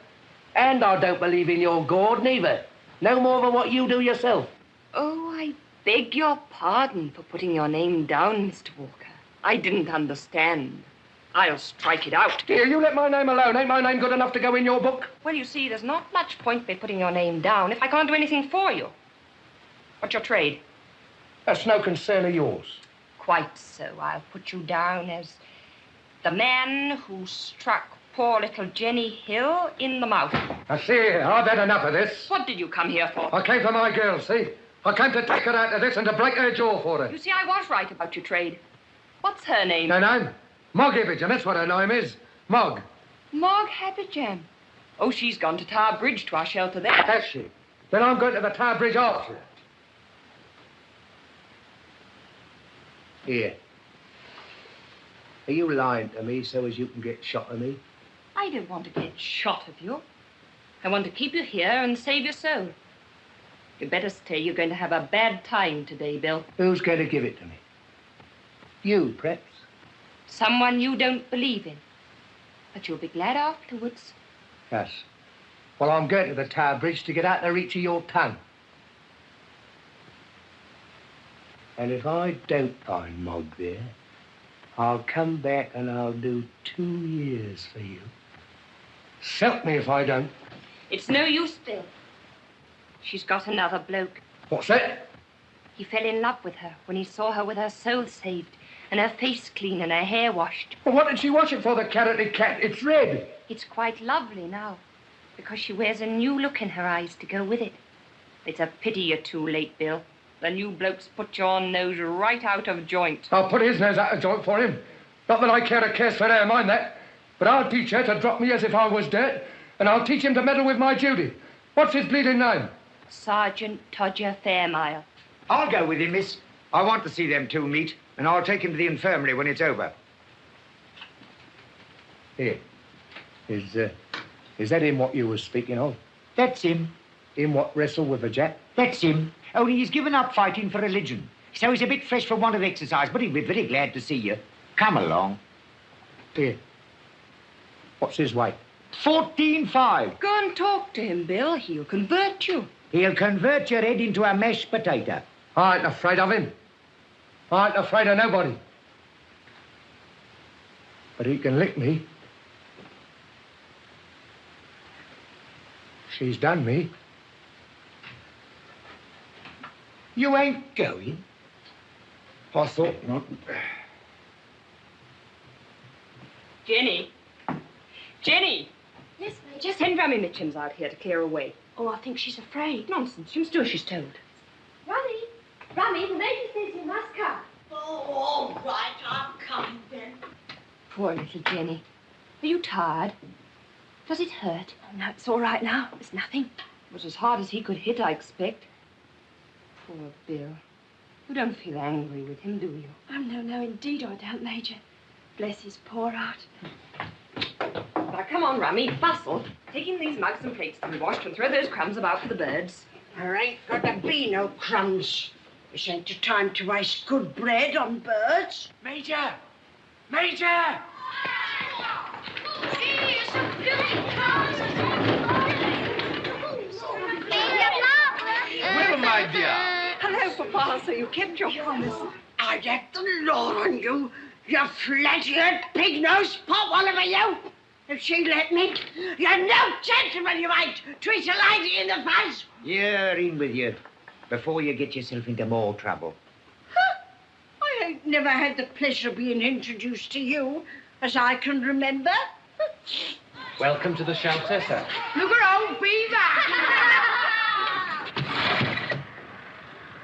And I don't believe in your God, neither. No more than what you do yourself. Oh, I beg your pardon for putting your name down, Mr. Walker. I didn't understand. I'll strike it out. Here, you let my name alone. Ain't my name good enough to go in your book? Well, you see, there's not much point by putting your name down if I can't do anything for you. What's your trade? That's no concern of yours. Quite so. I'll put you down as the man who struck poor little Jenny Hill in the mouth. Now, see here, I've had enough of this. What did you come here for? I came for my girl, see? I came to take her out of this and to break her jaw for her. You see, I was right about your trade. What's her name? Her name? Mog Ibbage, that's what her name is. Mog. Mog Happyjam. Oh, she's gone to Tower Bridge to our shelter there. Has she? Then I'm going to the Tower Bridge after her. Here. Are you lying to me so as you can get shot of me? I don't want to get shot of you. I want to keep you here and save your soul. You'd better stay. You're going to have a bad time today, Bill. Who's going to give it to me? You, perhaps. Someone you don't believe in. But you'll be glad afterwards. Yes. Well, I'm going to the Tower Bridge to get out of the reach of your tongue. And if I don't find Mog there, I'll come back and I'll do 2 years for you. Self me if I don't. It's no use, Bill. She's got another bloke. What's that? He fell in love with her when he saw her with her soul saved and her face clean and her hair washed. Well, what did she wash it for, the carroty cat? It's red. It's quite lovely now because she wears a new look in her eyes to go with it. It's a pity you're too late, Bill. The new bloke's put your nose right out of joint. I'll put his nose out of joint for him. Not that I care a curse for her, mind that. But I'll teach her to drop me as if I was dirt, and I'll teach him to meddle with my duty. What's his bleeding name? Sergeant Todger Fairmile. I'll go with him, miss. I want to see them two meet, and I'll take him to the infirmary when it's over. Here. Is Is that him what you was speaking of? That's him. Him what wrestled with the Jap? That's him. Only he's given up fighting for religion. So he's a bit fresh for want of exercise, but he'll be very glad to see you. Come along. Here. What's his weight? 14.5. Go and talk to him, Bill. He'll convert you. He'll convert your head into a mashed potato. I ain't afraid of him. I ain't afraid of nobody. But he can lick me. She's done me. You ain't going? I thought not. Jenny. Jenny! Yes, Major? Send Rummy Mitchums out here to clear away. Oh, I think she's afraid. Nonsense. She must do as she's told. Rummy, the Major says you must come. Oh, all right, I'm coming then. Poor little Jenny. Are you tired? Does it hurt? Oh, no, it's all right now. It's nothing. It was as hard as he could hit, I expect. Poor Bill. You don't feel angry with him, do you? Oh, no, indeed I don't, Major. Bless his poor heart. Now, come on, Rummy, bustle. Take in these mugs and plates to be washed and throw those crumbs about for the birds. There ain't got to be no crumbs. This ain't the time to waste good bread on birds. Major! Major! Well, my dear. Hello, Papa. So you kept your promise. I'd have the law on you, you flat-eared, pig-nosed pop, Oliver, you! If she let me, you're no gentleman, you ain't! Treat a lady in the face! You're in with you, before you get yourself into more trouble. Huh? I ain't never had the pleasure of being introduced to you, as I can remember. Welcome to the shelter, sir. Look at old Beaver!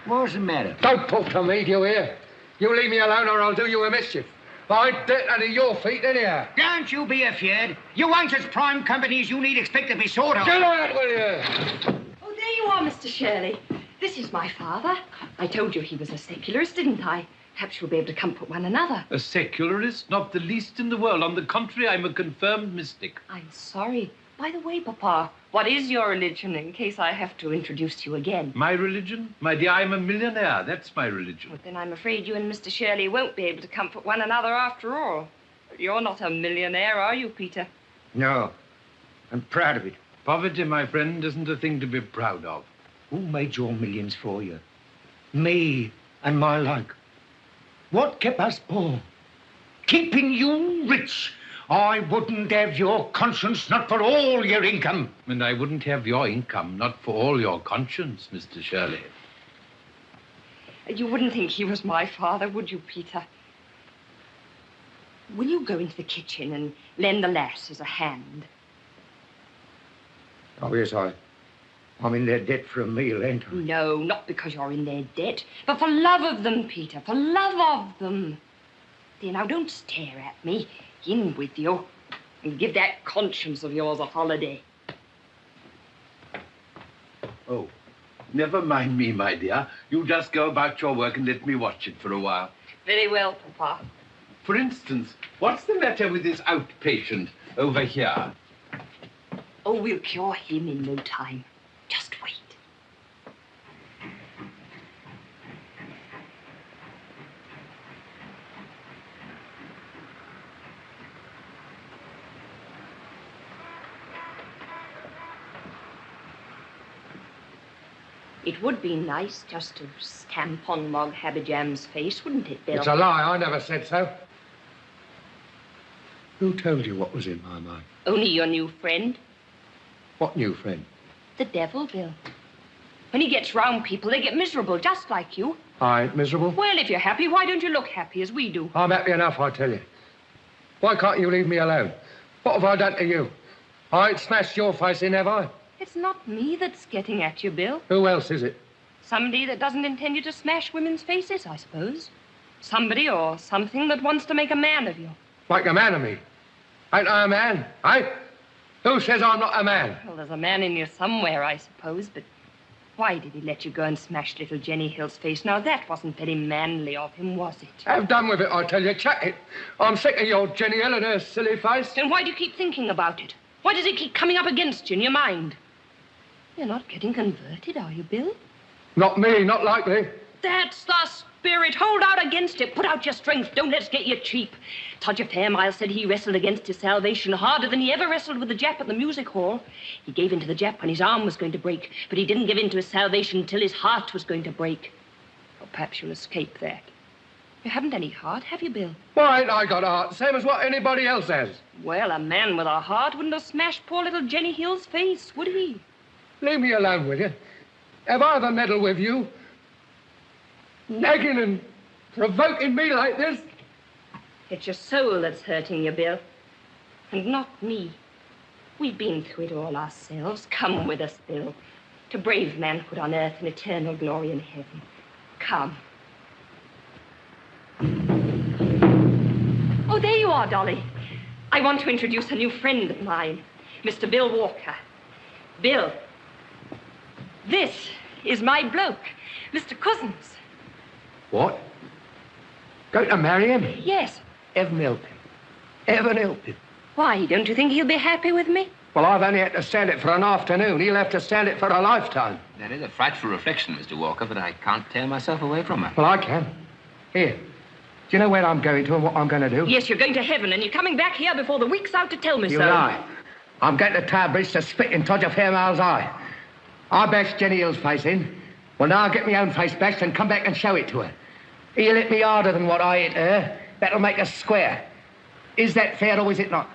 What's the matter? Don't talk to me, do you hear? You leave me alone or I'll do you a mischief. I ain't dead under your feet anyhow. Don't you be afeard. You ain't as prime company as you need expect to be sort of. Get out, will you? Oh, there you are, Mr. Shirley. This is my father. I told you he was a secularist, didn't I? Perhaps we'll be able to comfort one another. A secularist? Not the least in the world. On the contrary, I'm a confirmed mystic. I'm sorry. By the way, Papa, what is your religion, in case I have to introduce you again? My religion? My dear, I'm a millionaire. That's my religion. Well, then I'm afraid you and Mr. Shirley won't be able to comfort one another after all. You're not a millionaire, are you, Peter? No. I'm proud of it. Poverty, my friend, isn't a thing to be proud of. Who made your millions for you? Me and my like. What kept us poor? Keeping you rich. I wouldn't have your conscience, not for all your income. And I wouldn't have your income, not for all your conscience, Mr. Shirley. You wouldn't think he was my father, would you, Peter? Will you go into the kitchen and lend the lasses a hand? Oh, yes, I'm in their debt for a meal, ain't I? No, not because you're in their debt, but for love of them, Peter, for love of them. There, now, don't stare at me. In with you, and give that conscience of yours a holiday. Oh, never mind me, my dear. You just go about your work and let me watch it for a while. Very well, Papa. For instance, what's the matter with this outpatient over here? Oh, we'll cure him in no time. Just wait. It would be nice just to stamp on 𝙁𝙪𝙡𝙗𝙗𝙗𝙗𝙗𝙗𝙗𝙗 face, wouldn't it, Bill? It's a lie. I never said so. Who told you what was in my mind? Only your new friend. What new friend? The devil, Bill. When he gets round people, they get miserable, just like you. I ain't miserable. Well, if you're happy, why don't you look happy as we do? I'm happy enough, I tell you. Why can't you leave me alone? What have I done to you? I ain't smashed your face in, have I? It's not me that's getting at you, Bill. Who else is it? Somebody that doesn't intend you to smash women's faces, I suppose. Somebody or something that wants to make a man of you. Make a man of me? Ain't I a man, eh? Who says I'm not a man? Well, there's a man in you somewhere, I suppose, but why did he let you go and smash little Jenny Hill's face? Now, that wasn't very manly of him, was it? Have done with it, I tell you. Chuck it. I'm sick of your Jenny Hill and her silly face. Then why do you keep thinking about it? Why does it keep coming up against you in your mind? You're not getting converted, are you, Bill? Not me, not likely. That's the spirit. Hold out against it. Put out your strength. Don't let's get you cheap. Todger Fairmile said he wrestled against his salvation harder than he ever wrestled with the Jap at the music hall. He gave in to the Jap when his arm was going to break, but he didn't give in to his salvation until his heart was going to break. Or perhaps you'll escape that. You haven't any heart, have you, Bill? Why ain't I got a heart? Same as what anybody else has. Well, a man with a heart wouldn't have smashed poor little Jenny Hill's face, would he? Leave me alone, will you? Have I ever meddled with you? Nagging and provoking me like this? It's your soul that's hurting you, Bill. And not me. We've been through it all ourselves. Come with us, Bill. To brave manhood on earth and eternal glory in heaven. Come. Oh, there you are, Dolly. I want to introduce a new friend of mine, Mr. Bill Walker. Bill, this is my bloke, Mr. Cusins. What? Going to marry him? Yes. Heaven help him. Heaven help him. Why, don't you think he'll be happy with me? Well, I've only had to stand it for an afternoon. He'll have to stand it for a lifetime. That is a frightful reflection, Mr. Walker, but I can't tear myself away from her. Well, I can. Here. Do you know where I'm going to and what I'm going to do? Yes, you're going to heaven, and you're coming back here before the week's out to tell me You so. lie. I'm going to Tower Bridge to spit in Todger Fairmile's eye. I bashed Jenny Hill's face in. Well, now I'll get my own face bashed and come back and show it to her. He'll hit me harder than what I hit her. That'll make us square. Is that fair or is it not?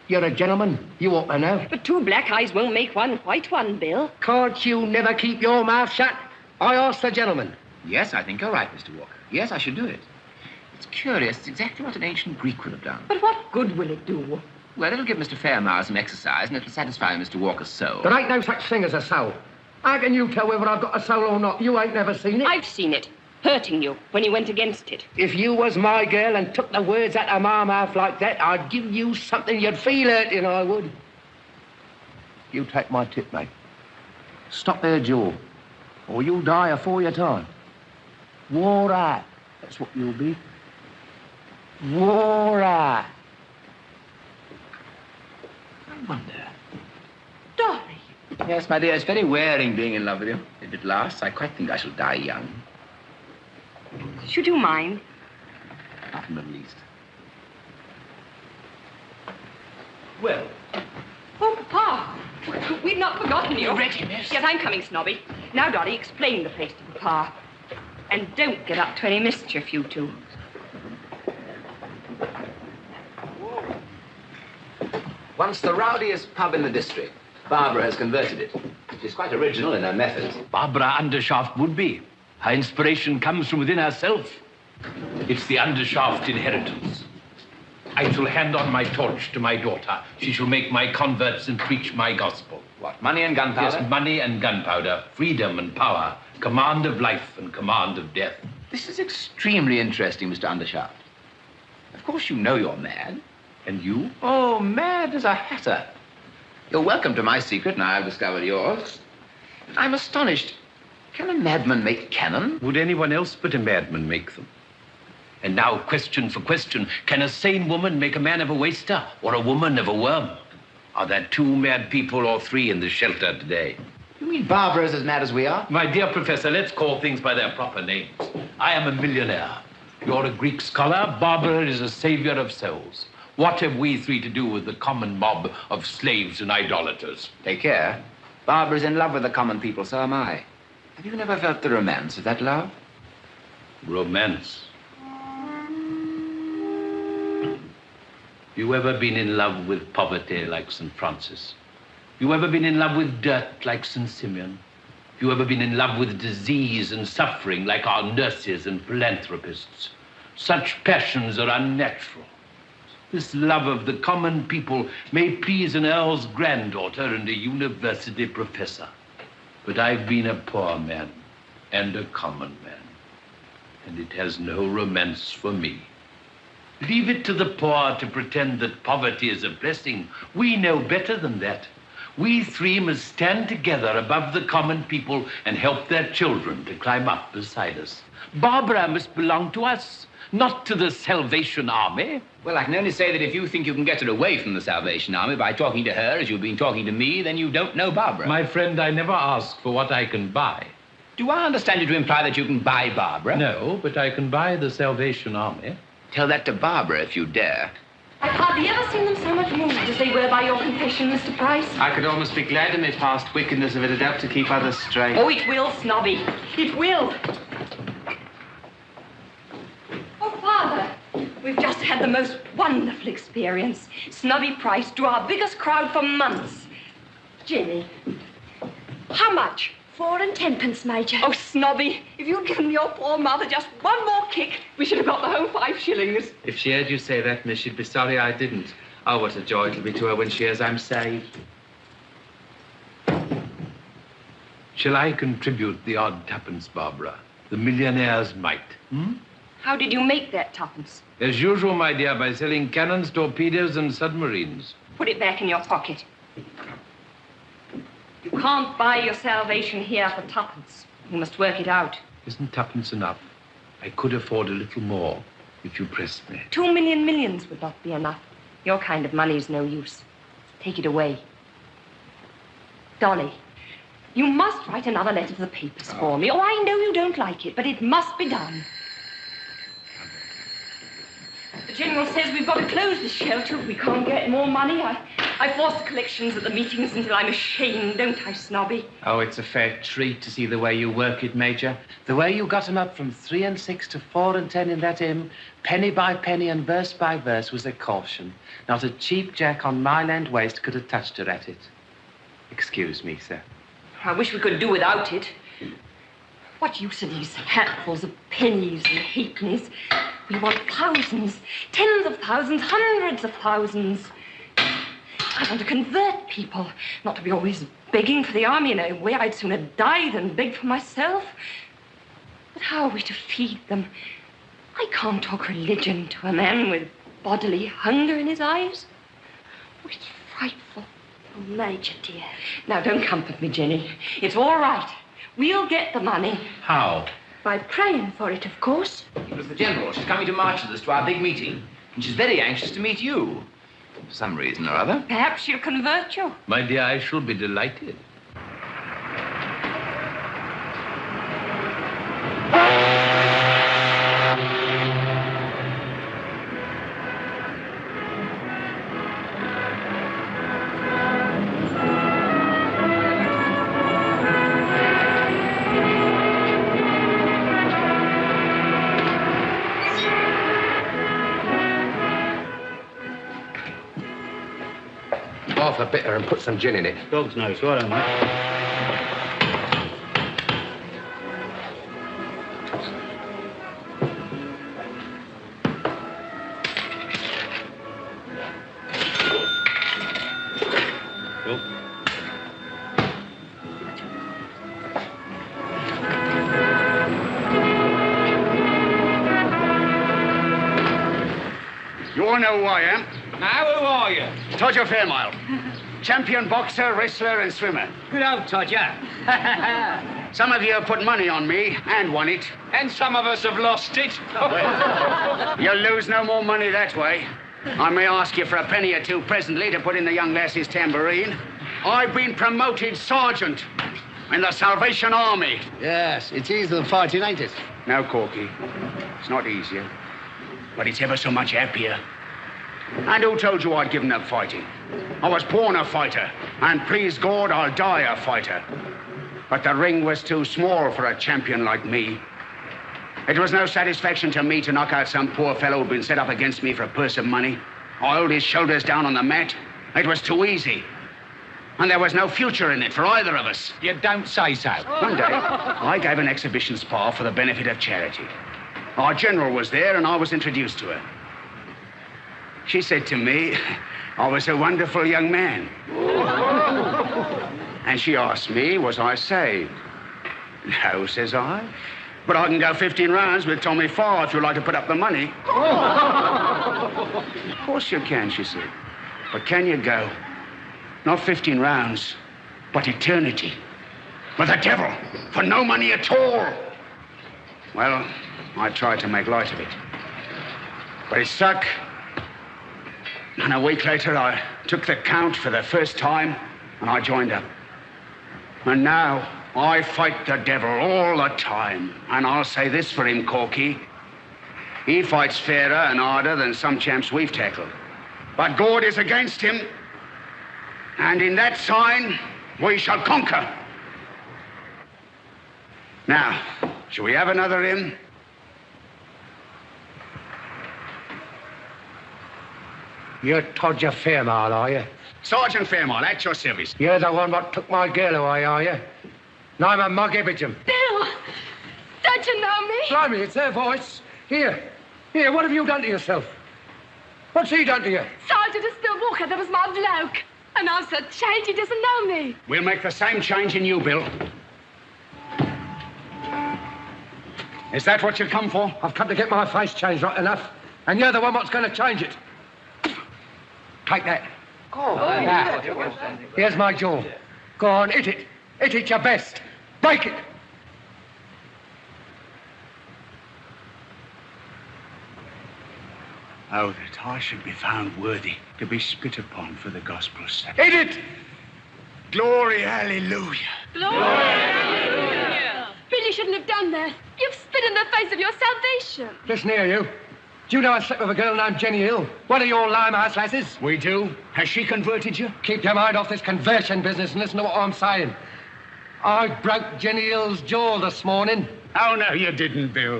You're a gentleman. You ought to know. But two black eyes won't make one white one, Bill. Can't you never keep your mouth shut? I asked the gentleman. Yes, I think you're right, Mr. Walker. Yes, I should do it. It's curious. It's exactly what an ancient Greek would have done. But what good will it do? Well, it'll give Mr. Fairmile some exercise, and it'll satisfy Mr. Walker's soul. There ain't no such thing as a soul. How can you tell whether I've got a soul or not? You ain't never seen it. I've seen it. Hurting you when you went against it. If you was my girl and took the words out of my mouth like that, I'd give you something you'd feel hurting, I would. You take my tip, mate. Stop their jaw, or you'll die afore your time. Wore out. That's what you'll be. Wore out. I wonder. Dolly. Yes, my dear, it's very wearing being in love with you. If it lasts, I quite think I shall die young. Should you mind? Not in the least. Well. Oh, Papa. We've not forgotten you. Ready, miss? Yes, I'm coming, Snobby. Now, Dolly, explain the place to Papa. And don't get up to any mischief, you two. Once the rowdiest pub in the district. Barbara has converted it. She's quite original in her methods. Barbara Undershaft would be. Her inspiration comes from within herself. It's the Undershaft inheritance. I shall hand on my torch to my daughter. She shall make my converts and preach my gospel. What, money and gunpowder? Yes, money and gunpowder, freedom and power, command of life and command of death. This is extremely interesting, Mr. Undershaft. Of course you know you're mad. And you? Oh, mad as a hatter. You're welcome to my secret, now I've discovered yours. I'm astonished. Can a madman make cannon? Would anyone else but a madman make them? And now, question for question, can a sane woman make a man of a waster or a woman of a worm? Are there 2 mad people or 3 in the shelter today? You mean Barbara's as mad as we are? My dear Professor, let's call things by their proper names. I am a millionaire. You're a Greek scholar. Barbara is a savior of souls. What have we 3 to do with the common mob of slaves and idolaters? Take care. Barbara's in love with the common people, so am I. Have you never felt the romance of that love? Romance? You ever been in love with poverty like St. Francis? You ever been in love with dirt like St. Simeon? You ever been in love with disease and suffering like our nurses and philanthropists? Such passions are unnatural. This love of the common people may please an earl's granddaughter and a university professor. But I've been a poor man and a common man, and it has no romance for me. Leave it to the poor to pretend that poverty is a blessing. We know better than that. We three must stand together above the common people and help their children to climb up beside us. Barbara must belong to us, not to the Salvation Army. Well, I can only say that if you think you can get her away from the Salvation Army by talking to her as you've been talking to me, then you don't know Barbara. My friend, I never ask for what I can buy. Do I understand you to imply that you can buy Barbara? No, but I can buy the Salvation Army. Tell that to Barbara if you dare. I've hardly ever seen them so much moved as they were by your confession, Mr. Price. I could almost be glad in my past wickedness if it had helped to keep others straight. Oh, it will, Snobby. It will. Oh, Father, we've just had the most wonderful experience. Snobby Price drew our biggest crowd for months. Jenny, how much? 4 and 10 pence, Major. Oh, Snobby, if you'd given your poor mother just one more kick, we should have got the whole 5 shillings. If she heard you say that, miss, she'd be sorry I didn't. Oh, what a joy it'll be to her when she hears I'm saved. Shall I contribute the odd tuppence, Barbara? The millionaire's mite, How did you make that tuppence? As usual, my dear, by selling cannons, torpedoes, and submarines. Put it back in your pocket. You can't buy your salvation here for tuppence. You must work it out. Isn't tuppence enough? I could afford a little more if you pressed me. 2 million millions would not be enough. Your kind of money is no use. Take it away. Dolly, you must write another letter to the papers for me. Oh, I know you don't like it, but it must be done. The General says we've got to close this shelter if we can't get more money. I force the collections at the meetings until I'm ashamed, don't I, Snobby? Oh, it's a fair treat to see the way you work it, Major. The way you got 'em up from 3 and 6 to 4 and 10 in that hymn, penny by penny and verse by verse, was a caution. Not a cheap jack on Mile End Waste could have touched her at it. Excuse me, sir. I wish we could do without it. What use are these handfuls of pennies and halfpennies? We want thousands, tens of thousands, hundreds of thousands. I want to convert people, not to be always begging for the army. In a way, I'd sooner die than beg for myself. But how are we to feed them? I can't talk religion to a man with bodily hunger in his eyes. Oh, it's frightful. Oh, Major, dear. Now, don't comfort me, Jenny. It's all right. We'll get the money. How? By praying for it, of course. It was the General. She's coming to march with us to our big meeting. And she's very anxious to meet you. For some reason or other. Perhaps she'll convert you. My dear, I shall be delighted. Half a bitter and put some gin in it. Dog's nose, right on, mate. You all know who I am. Now, who are you? Todger Fairmile. Champion boxer, wrestler, and swimmer. Good old Todger. Some of you have put money on me and won it. And some of us have lost it. You'll lose no more money that way. I may ask you for a penny or two presently to put in the young lassie's tambourine. I've been promoted sergeant in the Salvation Army. Yes, it's easier than fighting, ain't it? No, Corky. It's not easier. But it's ever so much happier. And who told you I'd given up fighting? I was born a fighter, and please God, I'll die a fighter. But the ring was too small for a champion like me. It was no satisfaction to me to knock out some poor fellow who'd been set up against me for a purse of money. I held his shoulders down on the mat. It was too easy. And there was no future in it for either of us. You don't say so. One day, I gave an exhibition spar for the benefit of charity. Our general was there, and I was introduced to her. She said to me, I was a wonderful young man. And she asked me, was I saved? No, says I. But I can go 15 rounds with Tommy Farr if you'd like to put up the money. Of course you can, she said. But can you go? Not 15 rounds, but eternity. With the devil, for no money at all. Well, I tried to make light of it. But it stuck. And a week later, I took the count for the first time, and I joined up. And now, I fight the devil all the time. And I'll say this for him, Corky. He fights fairer and harder than some champs we've tackled. But God is against him. And in that sign, we shall conquer. Now, shall we have another in? You're Todger Fairmile, are you? Sergeant Fairmile, at your service. You're the one what took my girl away, are you? And I'm a mug Ibbagem. Bill! Don't you know me? Blimey, it's their voice. Here, what have you done to yourself? What's he done to you? Sergeant is still Walker, that was my bloke. And I'm so changed he doesn't know me. We'll make the same change in you, Bill. Is that what you've come for? I've come to get my face changed right enough. And you're the one what's going to change it. Take that. Here's my jaw. Go on, hit it. Hit it your best. Break it. Oh, that I should be found worthy to be spit upon for the gospel's sake. Hit it! Glory, hallelujah. Glory, hallelujah. Bill, you shouldn't have done that. You've spit in the face of your salvation. Listen here, you. Do you know I slept with a girl named Jenny Hill? One of your limehouse lasses? We do. Has she converted you? Keep your mind off this conversion business and listen to what I'm saying. I broke Jenny Hill's jaw this morning. Oh, no, you didn't, Bill.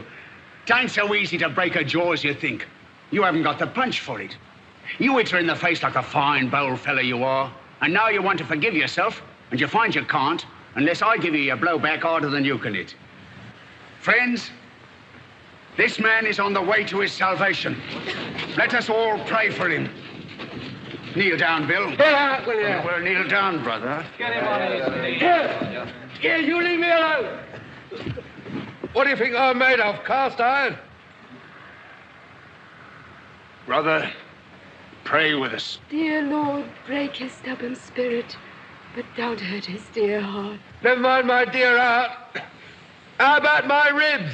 It ain't so easy to break a jaw as you think. You haven't got the punch for it. You hit her in the face like a fine, bold fella you are. And now you want to forgive yourself, and you find you can't, unless I give you a blow back harder than you can hit. Friends, this man is on the way to his salvation. Let us all pray for him. Kneel down, Bill. Yeah, will you? Well, kneel down, brother. Get him on his knees. Here, you leave me alone. What do you think I'm made of, cast iron? Brother, pray with us. Dear Lord, break his stubborn spirit, but don't hurt his dear heart. Never mind my dear heart. How about my ribs?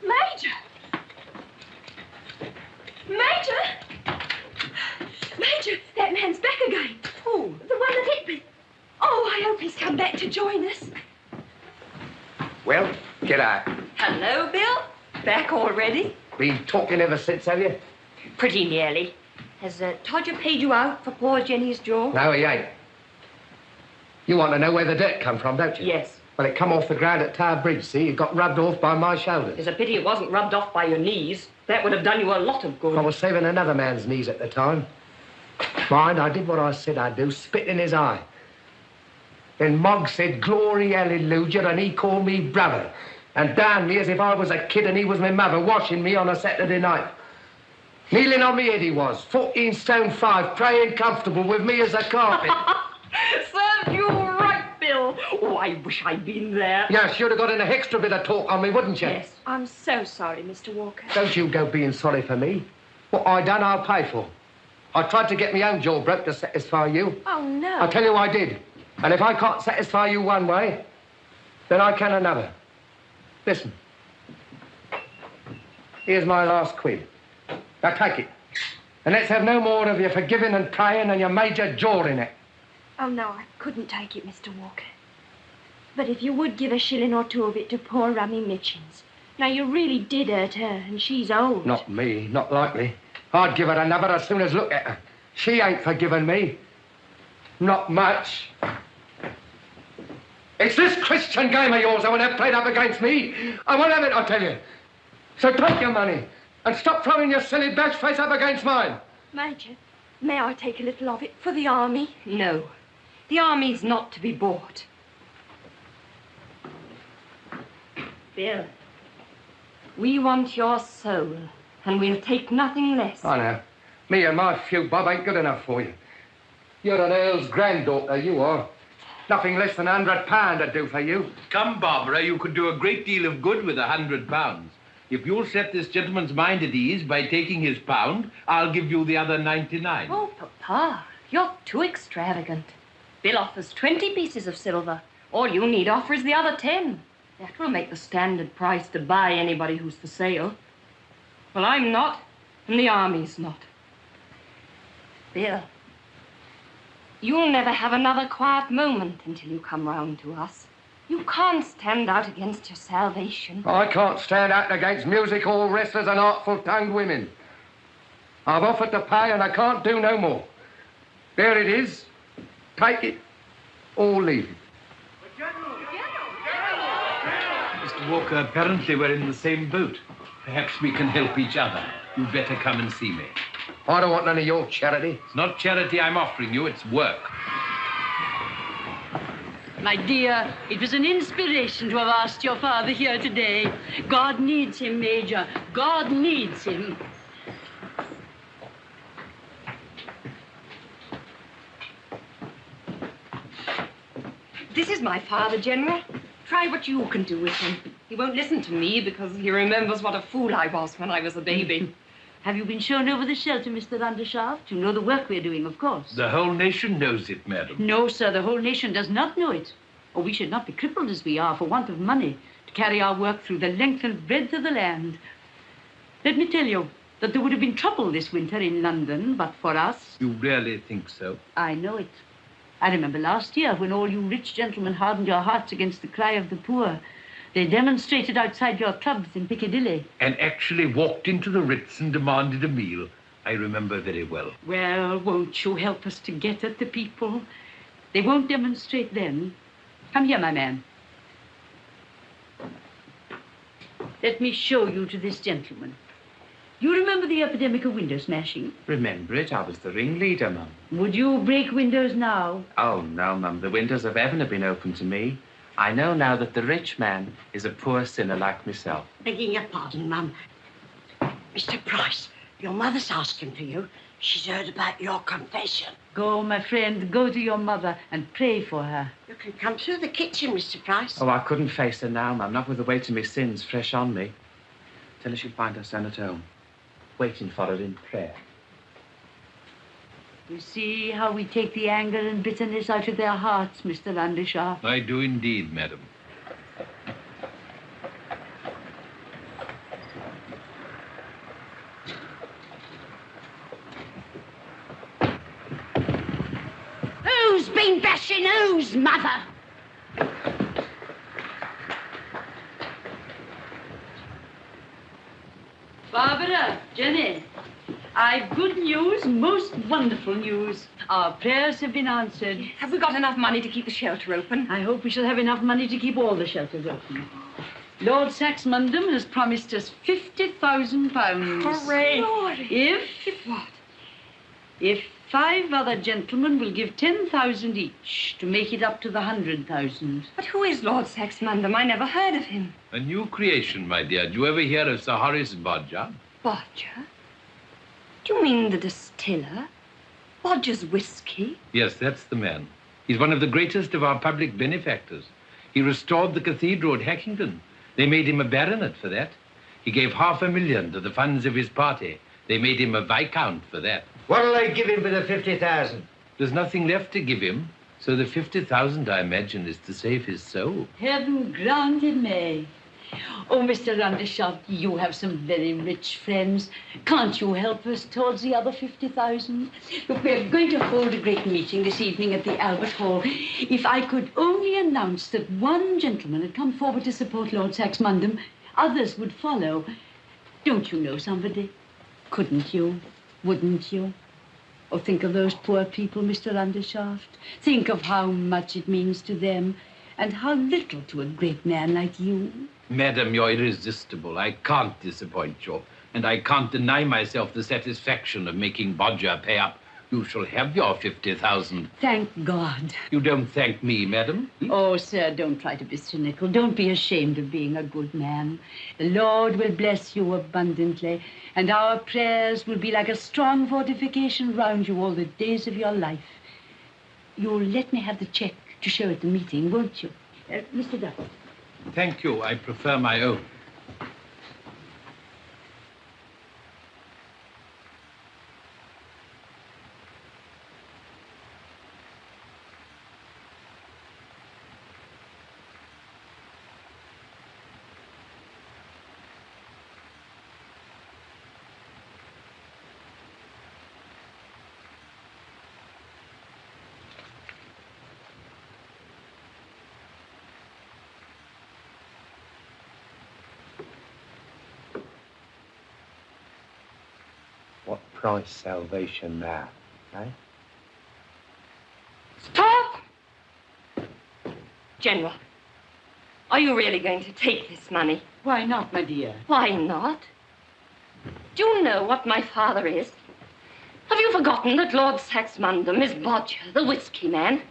Major! Major, that man's back again. Who? The one that hit me. Oh, I hope he's come back to join us. Well, g'day. Hello, Bill. Back already? Been talking ever since, have you? Pretty nearly. Has Todger paid you out for poor Jenny's jaw? No, he ain't. You want to know where the dirt come from, don't you? Yes. Well, it come off the ground at Tower Bridge, see? It got rubbed off by my shoulders. It's a pity it wasn't rubbed off by your knees. That would have done you a lot of good. I was saving another man's knees at the time. Mind, I did what I said I'd do, spit in his eye. Then Mogg said, glory, hallelujah, and he called me brother. And damned me as if I was a kid and he was my mother, washing me on a Saturday night. Kneeling on me head he was, 14 stone 5, praying comfortable with me as a carpet. Served you right, Bill. Oh, I wish I'd been there. Yes, you'd have got an extra bit of talk on me, wouldn't you? Yes. I'm so sorry, Mr. Walker. Don't you go being sorry for me. What I done, I'll pay for. I tried to get my own jaw broke to satisfy you. Oh, no. I tell you I did. And if I can't satisfy you one way, then I can another. Listen. Here's my last quid. Now take it. And let's have no more of your forgiving and praying and your major jaw in it. Oh, no, I couldn't take it, Mr. Walker. But if you would give a shilling or two of it to poor Rummy Mitchins. Now, you really did hurt her, and she's old. Not me, not likely. I'd give her another as soon as look at her. She ain't forgiven me. Not much. It's this Christian game of yours I want to have played up against me. I won't have it, I tell you. So take your money and stop throwing your silly bash face up against mine. Major, may I take a little of it for the army? No. The army's not to be bought. Bill, we want your soul, and we'll take nothing less. I know. Me and my few bob ain't good enough for you. You're an earl's granddaughter, you are. Nothing less than £100 would do for you. Come, Barbara, you could do a great deal of good with £100. If you'll set this gentleman's mind at ease by taking his £1, I'll give you the other 99. Oh, Papa, you're too extravagant. Bill offers 20 pieces of silver. All you need offer is the other 10. That will make the standard price to buy anybody who's for sale. Well, I'm not, and the army's not. Bill, you'll never have another quiet moment until you come round to us. You can't stand out against your salvation. I can't stand out against music hall wrestlers and artful-tongued women. I've offered to pay and I can't do no more. There it is. Take it or leave it. Mr. Walker, apparently we're in the same boat. Perhaps we can help each other. You'd better come and see me. I don't want none of your charity. It's not charity I'm offering you, it's work. My dear, it was an inspiration to have asked your father here today. God needs him, Major. God needs him. This is my father, General. Try what you can do with him. He won't listen to me because he remembers what a fool I was when I was a baby. Have you been shown over the shelter, Mr. Undershaft? You know the work we're doing, of course. The whole nation knows it, madam. No, sir, the whole nation does not know it. Or we should not be crippled as we are for want of money to carry our work through the length and breadth of the land. Let me tell you that there would have been trouble this winter in London, but for us... You really think so? I know it. I remember last year when all you rich gentlemen hardened your hearts against the cry of the poor. They demonstrated outside your clubs in Piccadilly. And actually walked into the Ritz and demanded a meal. I remember very well. Well, won't you help us to get at the people? They won't demonstrate then. Come here, my man. Let me show you to this gentleman. You remember the epidemic of window smashing? Remember it? I was the ringleader, Mum. Would you break windows now? Oh, no, Mum. The windows of heaven have been opened to me. I know now that the rich man is a poor sinner like myself. Begging your pardon, Mum. Mr. Price, your mother's asking for you. She's heard about your confession. Go, my friend, go to your mother and pray for her. You can come through the kitchen, Mr. Price. Oh, I couldn't face her now, Mum, not with the weight of my sins fresh on me. Tell her she'll find her son at home, waiting for her in prayer. You see how we take the anger and bitterness out of their hearts, Mr. Undershaft? I do indeed, madam. Who's been bashing whose mother? Barbara, Jenny, I've good news, most wonderful news. Our prayers have been answered. Have we got enough money to keep the shelter open? I hope we shall have enough money to keep all the shelters open. Lord Saxmundham has promised us £50,000. Hooray! If what? If 5 other gentlemen will give 10,000 each to make it up to the 100,000. But who is Lord Saxmundham? I never heard of him. A new creation, my dear. Did you ever hear of Sir Horace Bodger? Bodger? Do you mean the distiller? Bodger's whiskey? Yes, that's the man. He's one of the greatest of our public benefactors. He restored the cathedral at Hackington. They made him a baronet for that. He gave $500,000 to the funds of his party. They made him a viscount for that. What'll they give him for the 50,000? There's nothing left to give him, so the 50,000, I imagine, is to save his soul. Heaven grant it may. Oh, Mr. Undershaft, you have some very rich friends. Can't you help us towards the other 50,000? Look, we're going to hold a great meeting this evening at the Albert Hall. If I could only announce that one gentleman had come forward to support Lord Saxmundham, others would follow. Don't you know somebody? Couldn't you? Wouldn't you? Oh, think of those poor people, Mr. Undershaft. Think of how much it means to them and how little to a great man like you. Madam, you're irresistible. I can't disappoint you. And I can't deny myself the satisfaction of making Bodger pay up. You shall have your 50,000. Thank God. You don't thank me, madam. Oh, sir, don't try to be cynical. Don't be ashamed of being a good man. The Lord will bless you abundantly, and our prayers will be like a strong fortification round you all the days of your life. You'll let me have the check to show at the meeting, won't you? Mr. Duff. Thank you. I prefer my own. What price salvation now, eh? Stop! General, are you really going to take this money? Why not, my dear? Why not? Do you know what my father is? Have you forgotten that Lord Saxmundham is Bodger, the whiskey man?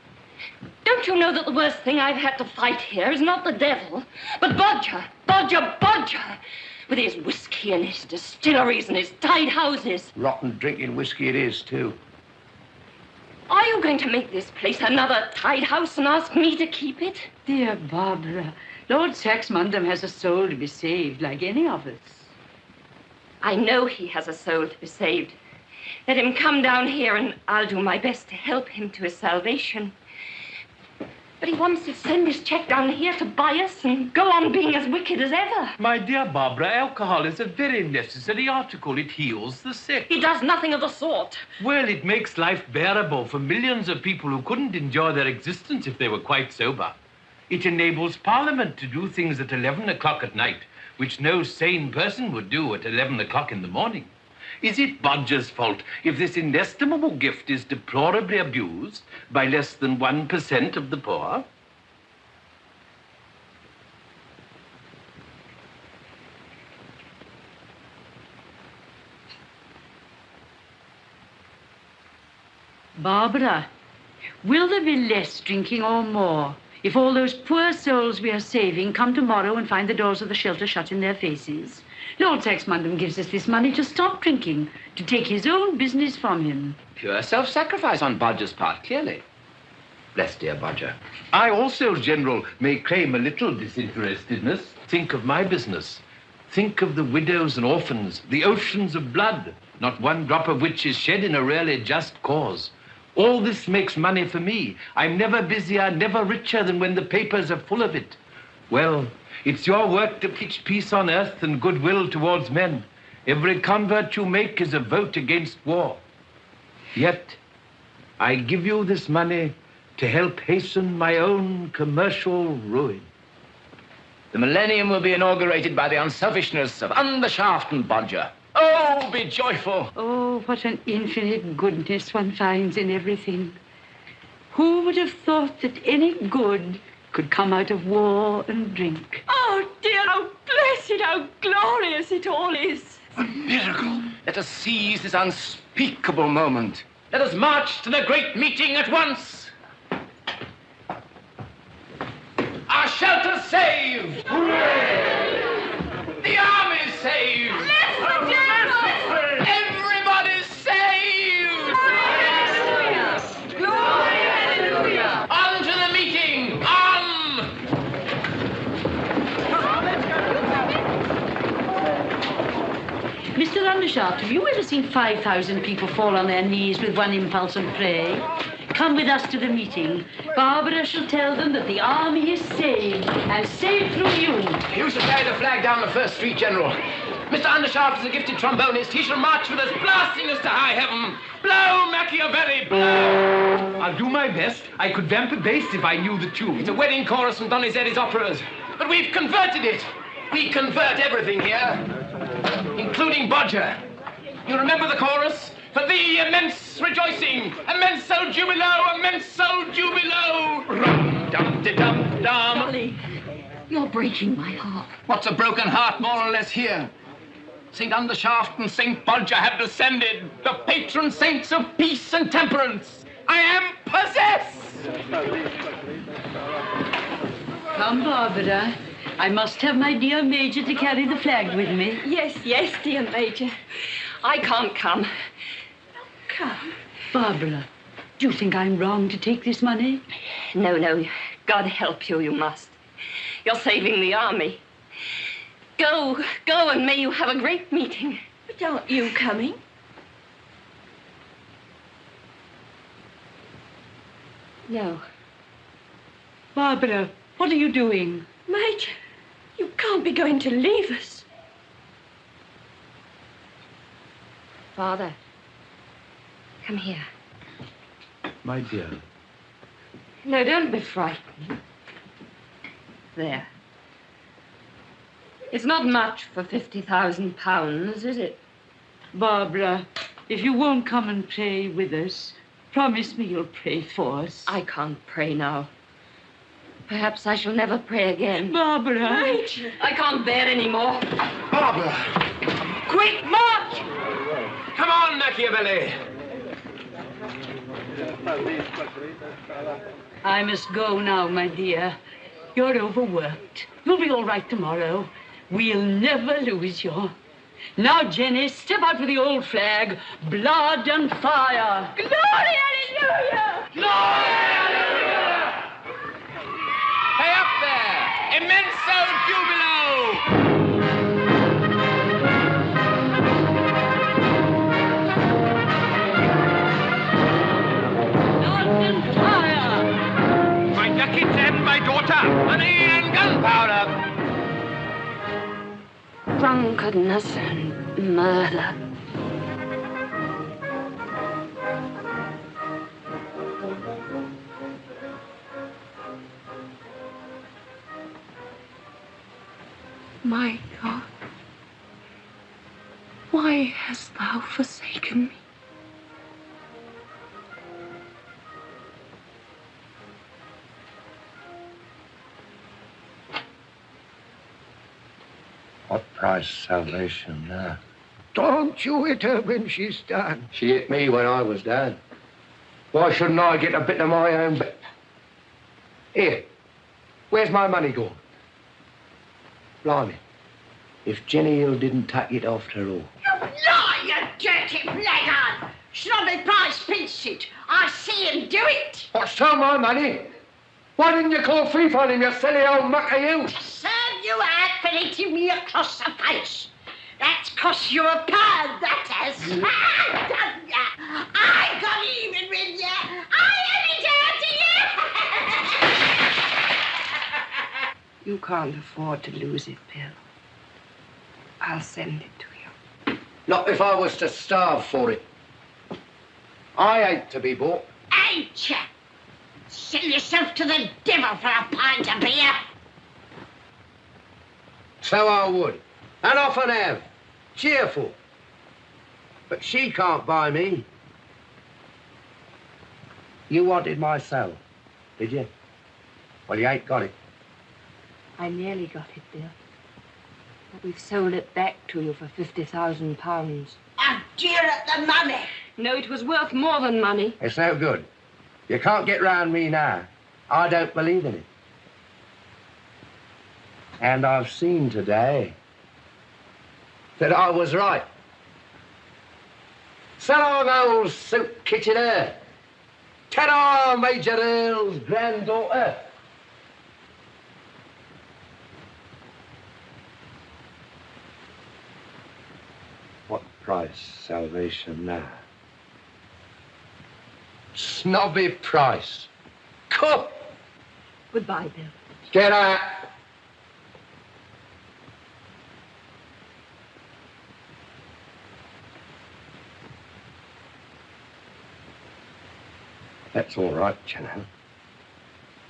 Don't you know that the worst thing I've had to fight here is not the devil, but Bodger, Bodger, Bodger, with his whiskey and his distilleries and his tied houses. Rotten drinking whiskey it is, too. Are you going to make this place another tied house and ask me to keep it? Dear Barbara, Lord Saxmundham has a soul to be saved, like any of us. I know he has a soul to be saved. Let him come down here and I'll do my best to help him to his salvation. But he wants to send his check down here to buy us and go on being as wicked as ever. My dear Barbara, alcohol is a very necessary article. It heals the sick. He does nothing of the sort. Well, it makes life bearable for millions of people who couldn't enjoy their existence if they were quite sober. It enables Parliament to do things at 11 o'clock at night, which no sane person would do at 11 o'clock in the morning. Is it Bodger's fault if this inestimable gift is deplorably abused by less than 1% of the poor? Barbara, will there be less drinking or more if all those poor souls we are saving come tomorrow and find the doors of the shelter shut in their faces? Lord Saxmundham gives us this money to stop drinking, to take his own business from him. Pure self-sacrifice on Bodger's part, clearly. Bless dear Bodger. I also, General, may claim a little disinterestedness. Think of my business. Think of the widows and orphans, the oceans of blood, not one drop of which is shed in a really just cause. All this makes money for me. I'm never busier, never richer than when the papers are full of it. Well, it's your work to preach peace on earth and goodwill towards men. Every convert you make is a vote against war. Yet, I give you this money to help hasten my own commercial ruin. The millennium will be inaugurated by the unselfishness of Undershaft and Bodger. Oh, be joyful. Oh, what an infinite goodness one finds in everything. Who would have thought that any good could come out of war and drink? Oh, dear, how blessed, how glorious it all is. A miracle. Let us seize this unspeakable moment. Let us march to the great meeting at once. Our shelter saved. Hooray! The army's saved. Everybody's saved. Hallelujah. Glory, hallelujah. On to the meeting. On. Mr. Undershaft, have you ever seen 5,000 people fall on their knees with one impulse and pray? Come with us to the meeting. Barbara shall tell them that the army is saved, and saved through you. You shall carry the flag down the first street, General. Mr. Undershaft is a gifted trombonist. He shall march with us, blasting us to high heaven. Blow, Machiavelli, blow! I'll do my best. I could vamp a bass if I knew the tune. It's a wedding chorus from Donizetti's operas. But we've converted it. We convert everything here, including Bodger. You remember the chorus? For thee, immense rejoicing, immenso jubilo, immenso jubilo. Rum-dum-de-dum-dum. Dolly, you're breaking my heart. What's a broken heart, more or less, here? St. Undershaft and St. Bodger have descended, the patron saints of peace and temperance. I am possessed! Come, Barbara. I must have my dear Major to carry the flag with me. Yes, yes, dear Major. I can't come. Come. Barbara, Do you think I'm wrong to take this money? No, no. God help you, you must. You're saving the army. Go, and may you have a great meeting. But aren't you coming? No. Barbara, what are you doing? Major, you can't be going to leave us. Father, come here. My dear. No, don't be frightened. There. It's not much for £50,000, is it? Barbara, if you won't come and pray with us, promise me you'll pray for us. I can't pray now. Perhaps I shall never pray again. Barbara. Major. I can't bear any more. Barbara! Quick, march! Come on, Machiavelli! I must go now, my dear. You're overworked. You'll be all right tomorrow. We'll never lose you. Now, Jenny, step out for the old flag. Blood and fire. Glory, hallelujah! Glory, hallelujah! Hey, up there! Immenso jubilo! Blood and fire! My ducats and my daughter, money and gunpowder! Drunkenness and murder. My God, why hast thou forsaken me? What price salvation now? Don't you hit her when she's done. She hit me when I was down. Why shouldn't I get a bit of my own back? Here, where's my money gone? Blimey, if Jenny Hill didn't take it after all. You lie, you dirty blackguard! Snobby Price pinched it. I see him do it. What's stole my money? Why didn't you call thief on him, you silly old mucker, you? Serve you out for hitting me across the face. That's cost you £1, that has. I got even with you. I am it out to you. You can't afford to lose it, Bill. I'll send it to you. Not if I was to starve for it. I ain't to be bought. Ain't you? Sell yourself to the devil for a pint of beer. So I would. And often have. Cheerful. But she can't buy me. You wanted my soul, did you? Well, you ain't got it. I nearly got it, Bill. But we've sold it back to you for £50,000. A dear at the money. No, it was worth more than money. It's no good. You can't get round me now. I don't believe in it. And I've seen today that I was right. So long, old soup kitchener. Ta-da, Major Earl's granddaughter. What price salvation now? Snobby price. Cook. Goodbye, Bill. Get out. That's all right, you know.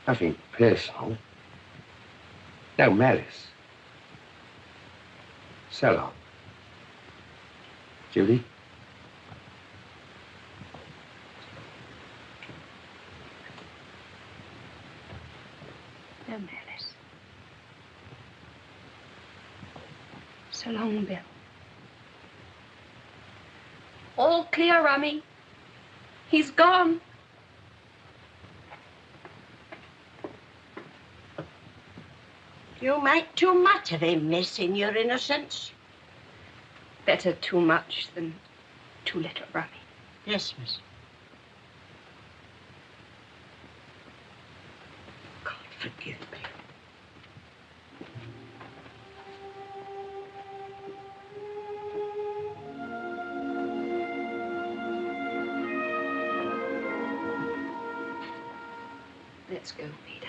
Nothing personal. No malice. So long. Judy? No malice. So long, Bill. All clear, Rummy. He's gone. You make too much of him, miss, in your innocence. Better too much than too little, Rummy. Yes, miss. Forgive me. Let's go, Peter.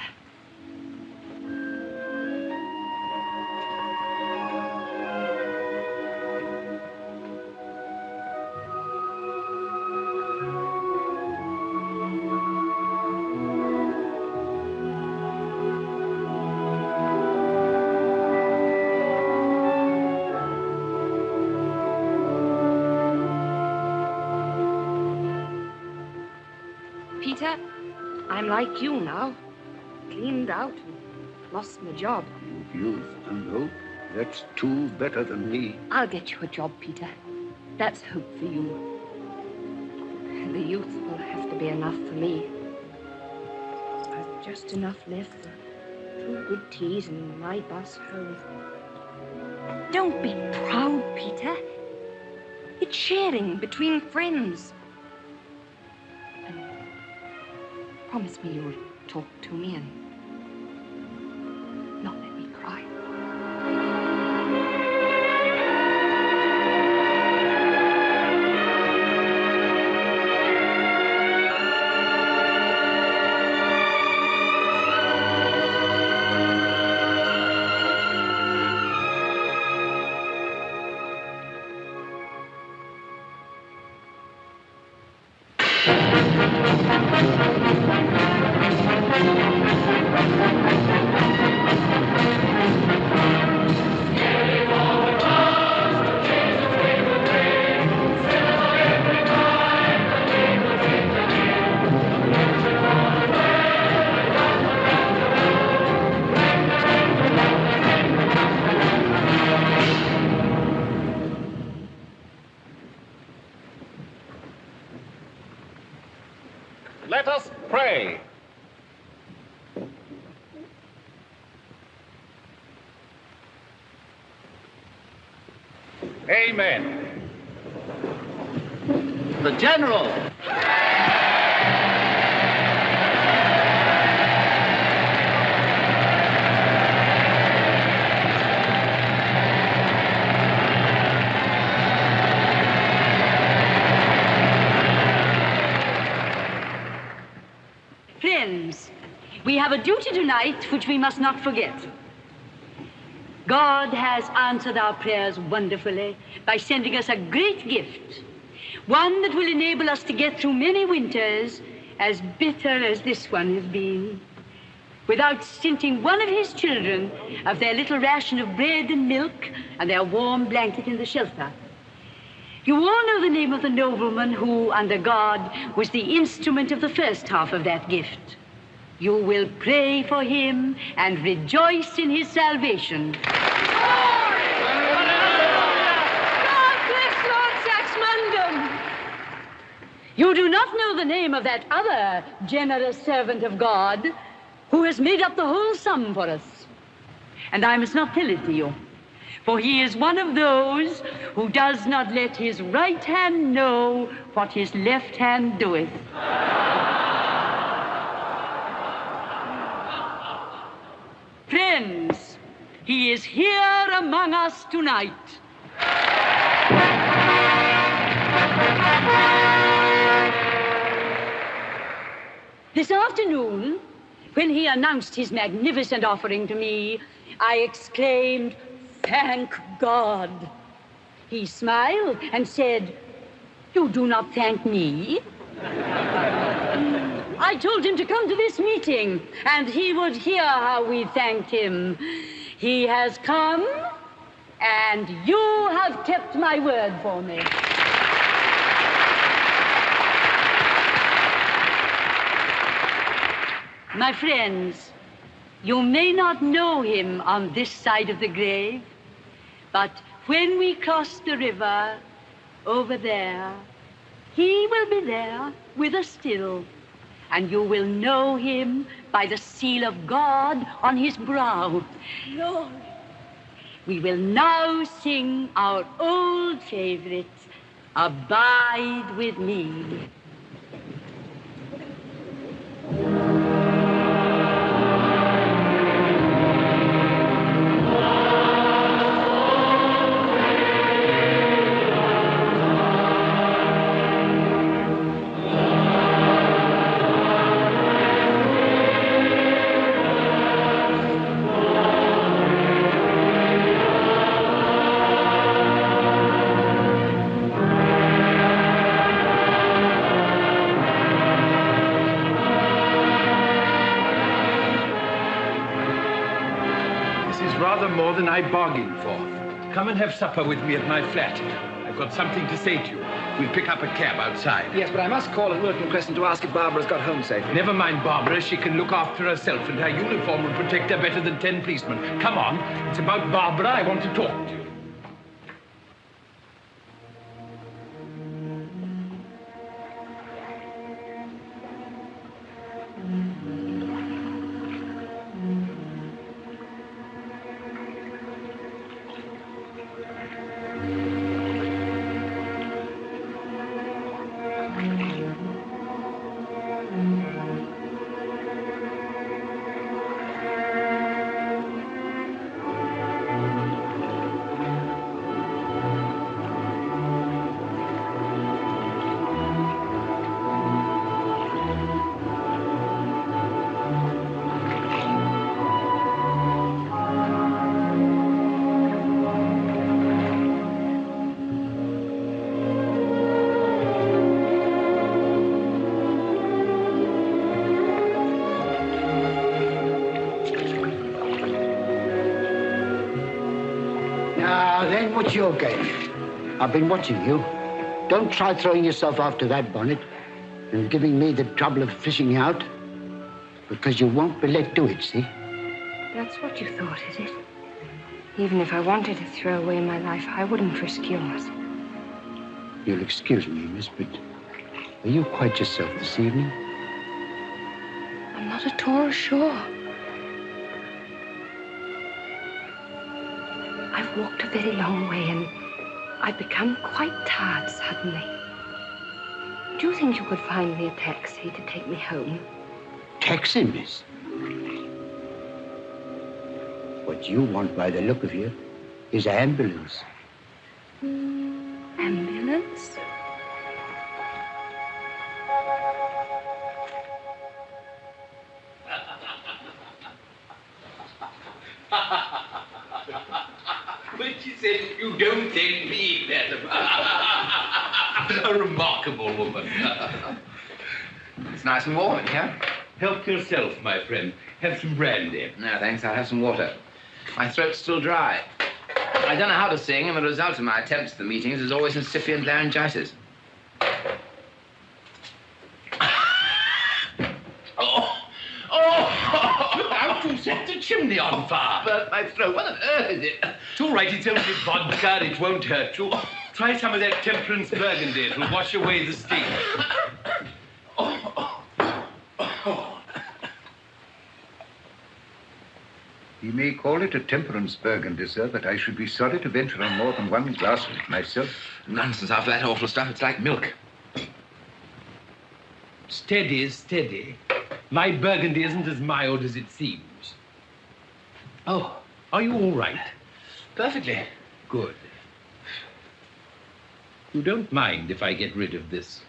Peter, I'm like you now. Cleaned out and lost my job. Youth and hope. That's two better than me. I'll get you a job, Peter. That's hope for you. The youth will have to be enough for me. I've just enough left for 2 good teas and my bus home. Don't be proud, Peter. It's sharing between friends. And promise me you'll talk to me and not let me cry. Let us pray. Amen. The General. Friends, we have a duty tonight which we must not forget. God has answered our prayers wonderfully by sending us a great gift, one that will enable us to get through many winters as bitter as this one has been, without stinting one of his children of their little ration of bread and milk and their warm blanket in the shelter. You all know the name of the nobleman who, under God, was the instrument of the first half of that gift. You will pray for him and rejoice in his salvation. God bless Lord Saxmundham! You do not know the name of that other generous servant of God who has made up the whole sum for us. And I must not tell it to you, for he is one of those who does not let his right hand know what his left hand doeth. Friends, he is here among us tonight. This afternoon, when he announced his magnificent offering to me, I exclaimed, "Thank God." He smiled and said, "You do not thank me." I told him to come to this meeting, and he would hear how we thanked him. He has come, and you have kept my word for me. My friends, you may not know him on this side of the grave, but when we cross the river over there, he will be there with us still, and you will know him by the seal of God on his brow. Lord. We will now sing our old favorite, "Abide with Me." than I bargained for. Come and have supper with me at my flat. I've got something to say to you. We'll pick up a cab outside. Yes, but I must call at Wilton Crescent to ask if Barbara's got home safely. Never mind Barbara. She can look after herself, and her uniform will protect her better than 10 policemen. Come on. It's about Barbara I want to talk to you. What's your game? I've been watching you. Don't try throwing yourself after that bonnet and giving me the trouble of fishing out, because you won't be let do it, see? That's what you thought, is it? Even if I wanted to throw away my life, I wouldn't risk yours. You'll excuse me, miss, but are you quite yourself this evening? I'm not at all sure. I've walked a very long way and I've become quite tired suddenly. Do you think you could find me a taxi to take me home? Taxi, miss? What you want, by the look of you, is an ambulance. Ambulance? But she said, you don't take me, madam. A remarkable woman. It's nice and warm in here. Help yourself, my friend. Have some brandy. No, thanks. I'll have some water. My throat's still dry. I don't know how to sing, and the result of my attempts at the meetings is always incipient laryngitis. You set the chimney on fire. Burnt my throat. What on earth is it? It's all right. It's only vodka. It won't hurt you. Try some of that temperance burgundy. It'll wash away the sting. He may call it a temperance burgundy, sir, but I should be sorry to venture on more than one glass of it myself. Nonsense. After that awful stuff, it's like milk. Steady, steady. My burgundy isn't as mild as it seems. Oh, are you all right? Perfectly. Good. You don't mind if I get rid of this?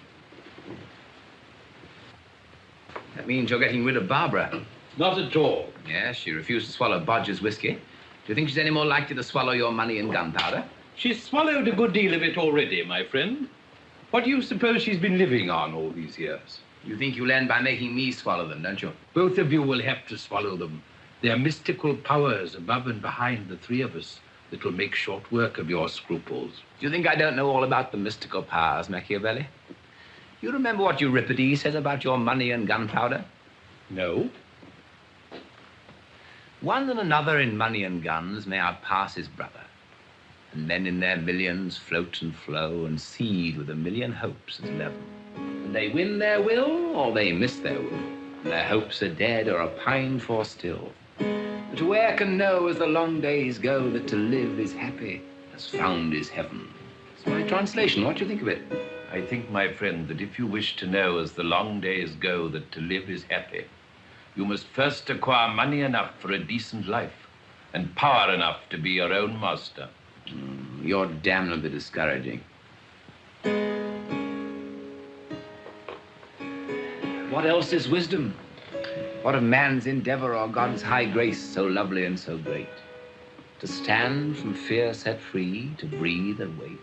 That means you're getting rid of Barbara. Not at all. Yes, she refused to swallow Bodger's whiskey. Do you think she's any more likely to swallow your money and gunpowder? She's swallowed a good deal of it already, my friend. What do you suppose she's been living on all these years? You think you'll end by making me swallow them, don't you? Both of you will have to swallow them. They're mystical powers above and behind the three of us that will make short work of your scruples. Do you think I don't know all about the mystical powers, Machiavelli? You remember what Euripides said about your money and gunpowder? No. One and another in money and guns may outpass his brother. And men in their millions float and flow and seed with a million hopes as leaven. And they win their will or they miss their will. And their hopes are dead or are pined for still. But whoe'er can know as the long days go that to live is happy, as found is heaven. It's my translation. What do you think of it? I think, my friend, that if you wish to know as the long days go that to live is happy, you must first acquire money enough for a decent life and power enough to be your own master. You're damnably discouraging. What else is wisdom? What of man's endeavor or God's high grace so lovely and so great? To stand from fear set free, to breathe and wait,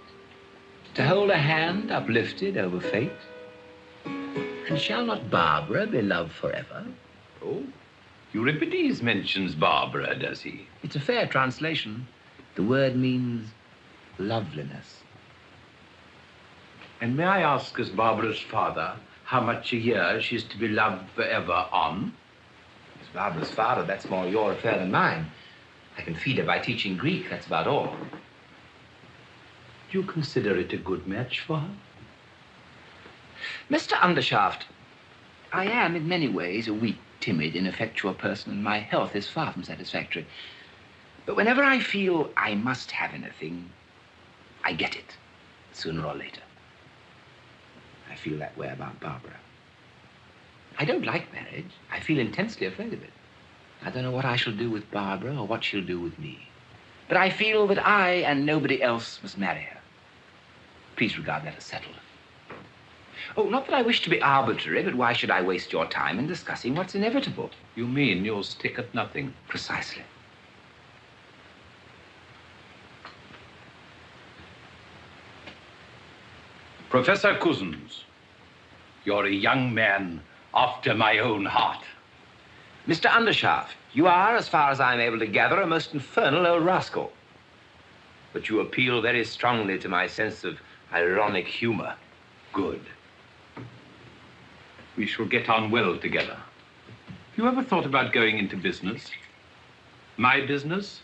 to hold a hand uplifted over fate. And shall not Barbara be loved forever? Oh, Euripides mentions Barbara, does he? It's a fair translation. The word means loveliness. And may I ask, as Barbara's father, how much a year she's to be loved forever on? As Barbara's father, that's more your affair than mine. I can feed her by teaching Greek, that's about all. Do you consider it a good match for her? Mr. Undershaft, I am in many ways a weak, timid, ineffectual person, and my health is far from satisfactory. But whenever I feel I must have anything, I get it, sooner or later. I feel that way about Barbara. I don't like marriage. I feel intensely afraid of it. I don't know what I shall do with Barbara or what she'll do with me. But I feel that I and nobody else must marry her. Please regard that as settled. Oh, not that I wish to be arbitrary, but why should I waste your time in discussing what's inevitable? You mean you'll stick at nothing? Precisely. Professor Cusins, you're a young man after my own heart. Mr. Undershaft, you are, as far as I'm able to gather, a most infernal old rascal. But you appeal very strongly to my sense of ironic humor. Good. We shall get on well together. You ever thought about going into business? My business?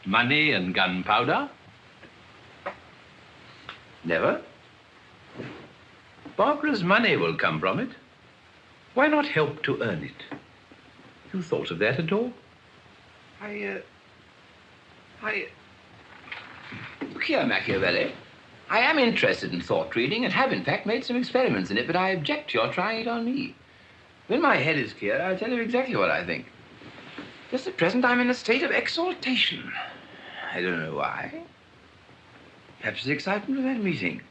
Money and gunpowder? Never. Barbara's money will come from it. Why not help to earn it? You thought of that at all? Look here, Machiavelli. I am interested in thought reading and have, in fact, made some experiments in it, but I object to your trying it on me. When my head is clear, I'll tell you exactly what I think. Just at present, I'm in a state of exaltation. I don't know why. Perhaps the excitement of that meeting.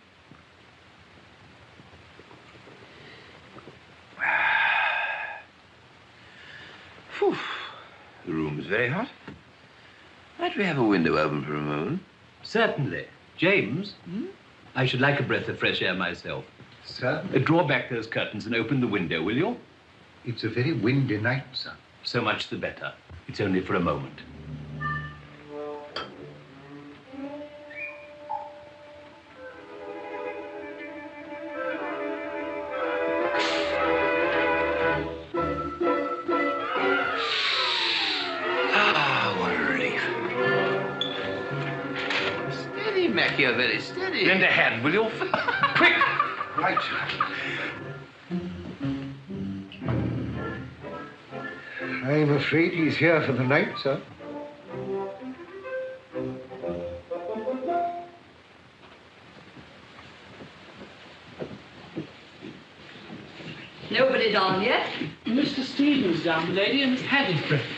Whew. The room's very hot. Might we have a window open for a moment? Certainly. James, I should like a breath of fresh air myself. Sir? Draw back those curtains and open the window, will you? It's a very windy night, sir. So much the better. It's only for a moment. You're very steady. Lend a hand, will you? Quick! Right. I'm afraid he's here for the night, sir. Nobody down yet? Mr. Stevens down, lady, and has had his breakfast.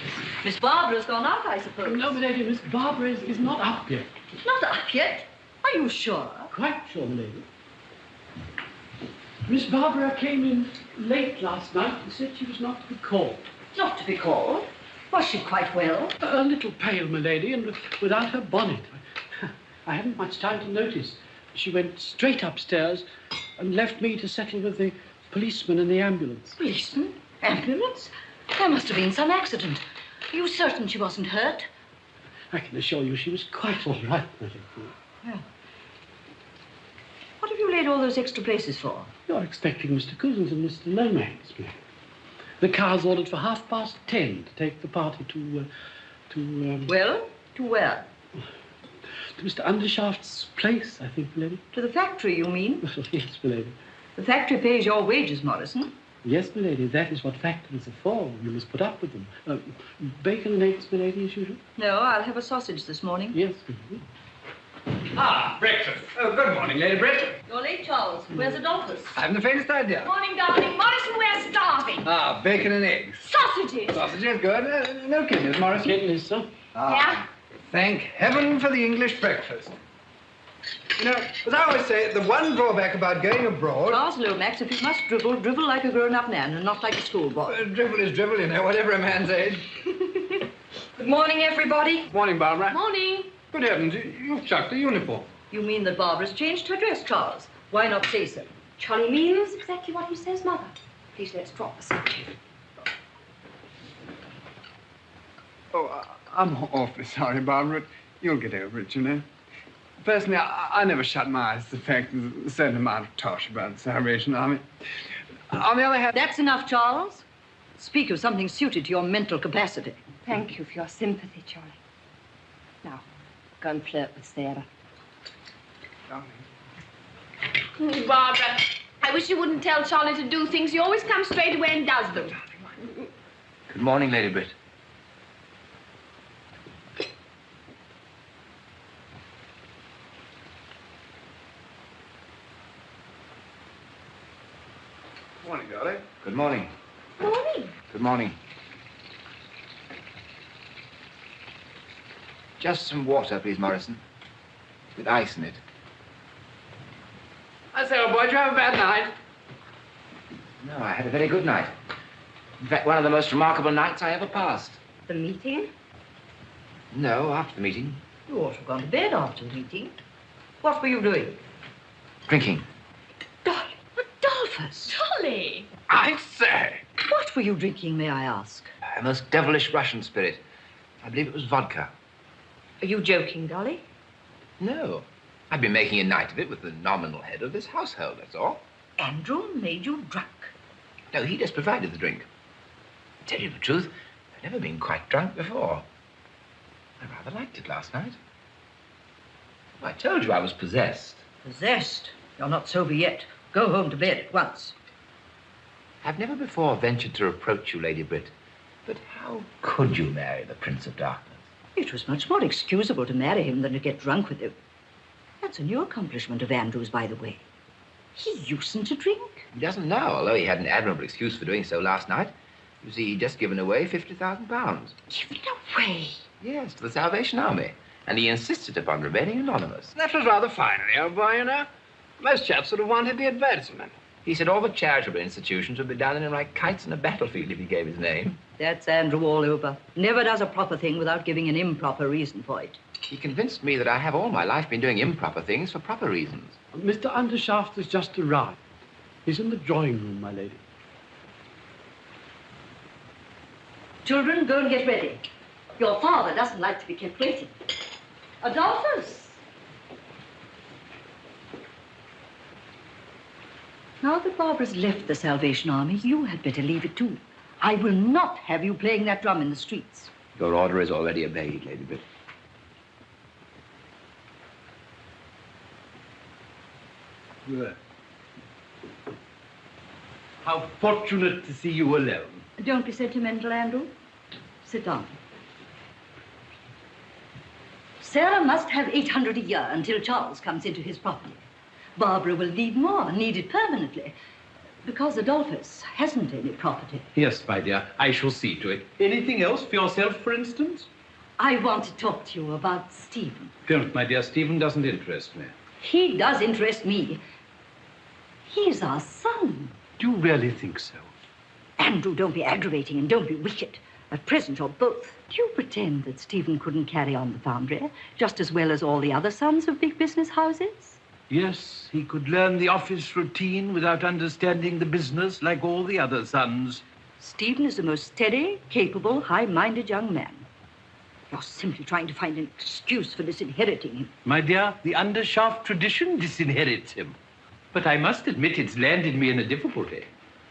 Miss Barbara's gone out, I suppose. No, lady, Miss Barbara is not up yet. Not up yet? Are you sure? Quite sure, lady. Miss Barbara came in late last night and said she was not to be called. Not to be called? Was she quite well? A little pale, my lady, and without her bonnet. I hadn't much time to notice. She went straight upstairs and left me to settle with the policeman and the ambulance. Policeman? Ambulance? There must have been some accident. Are you certain she wasn't hurt? I can assure you she was quite all right, my lady. Well, what have you laid all those extra places for? You're expecting Mr. Cusins and Mr. Lomax, ma'am. The car's ordered for 10:30 to take the party to Well, to where? To Mr. Undershaft's place, I think, my lady. To the factory, you mean? Yes, my lady. The factory pays your wages, Morrison. Yes, my lady, that is what factories are for. You must put up with them. Bacon and eggs, my lady, as usual? No, I'll have a sausage this morning. Yes, my lady. Ah, breakfast. Oh, good morning, Lady Brett. You're late, Charles. Where's Adolphus? I haven't the faintest idea. Morning, darling. Morrison, we're starving. Ah, bacon and eggs. Sausages. Sausages, good. No kidneys, Morrison. Kidneys, sir. Yeah? Thank heaven for the English breakfast. You know, as I always say, the one drawback about going abroad... Charles Lomax, if you must dribble, dribble like a grown-up man and not like a schoolboy. Dribble is dribble, you know, whatever a man's age. Good morning, everybody. Morning, Barbara. Morning. Good heavens, you've chucked the uniform. You mean that Barbara's changed her dress, Charles? Why not say so? Charlie means exactly what he says, Mother. Please, let's drop the subject. I'm awfully sorry, Barbara, but you'll get over it, you know. Personally, I never shut my eyes to the fact there's a certain amount of tosh about the Salvation Army. On the other hand... That's enough, Charles. Speak of something suited to your mental capacity. Thank you for your sympathy, Charlie. Now, go and flirt with Sarah. Oh, Barbara, I wish you wouldn't tell Charlie to do things. He always comes straight away and does them. Good morning, Lady Britt. Morning, Dolly. Good morning. Morning. Good morning. Just some water, please, Morrison. With ice in it. I say, old boy, did you have a bad night? No, I had a very good night. In fact, one of the most remarkable nights I ever passed. The meeting? No, after the meeting. You ought to have gone to bed after the meeting. What were you doing? Drinking. Adolphus! Charlie! I say! What were you drinking, may I ask? A most devilish Russian spirit. I believe it was vodka. Are you joking, Dolly? No. I've been making a night of it with the nominal head of this household, that's all. Andrew made you drunk. No, he just provided the drink. To tell you the truth, I've never been quite drunk before. I rather liked it last night. I told you I was possessed. Possessed? You're not sober yet. Go home to bed at once. I've never before ventured to reproach you, Lady Britt, but how could you marry the Prince of Darkness? It was much more excusable to marry him than to get drunk with him. That's a new accomplishment of Andrew's, by the way. He usedn't to drink. He doesn't now, although he had an admirable excuse for doing so last night. You see, he'd just given away £50,000. Given away? Yes, to the Salvation Army. And he insisted upon remaining anonymous. That was rather fine of the old boy, you know. Most chaps would have wanted the advertisement. He said all the charitable institutions would be down in him like kites in a battlefield if he gave his name. That's Andrew all over. Never does a proper thing without giving an improper reason for it. He convinced me that I have all my life been doing improper things for proper reasons. Mr. Undershaft has just arrived. He's in the drawing room, my lady. Children, go and get ready. Your father doesn't like to be kept waiting. Adolphus! Now that Barbara's left the Salvation Army, you had better leave it too. I will not have you playing that drum in the streets. Your order is already obeyed, Lady Britt. Good. How fortunate to see you alone. Don't be sentimental, Andrew. Sit down. Sarah must have $800 a year until Charles comes into his property. Barbara will need more, need it permanently, because Adolphus hasn't any property. Yes, my dear, I shall see to it. Anything else for yourself, for instance? I want to talk to you about Stephen. Don't, my dear. Stephen doesn't interest me. He does interest me. He's our son. Do you really think so? Andrew, don't be aggravating and don't be wicked. At present, you're both. Do you pretend that Stephen couldn't carry on the foundry just as well as all the other sons of big business houses? Yes, he could learn the office routine without understanding the business like all the other sons. Stephen is the most steady, capable, high-minded young man. You're simply trying to find an excuse for disinheriting him. My dear, the Undershaft tradition disinherits him. But I must admit it's landed me in a difficulty.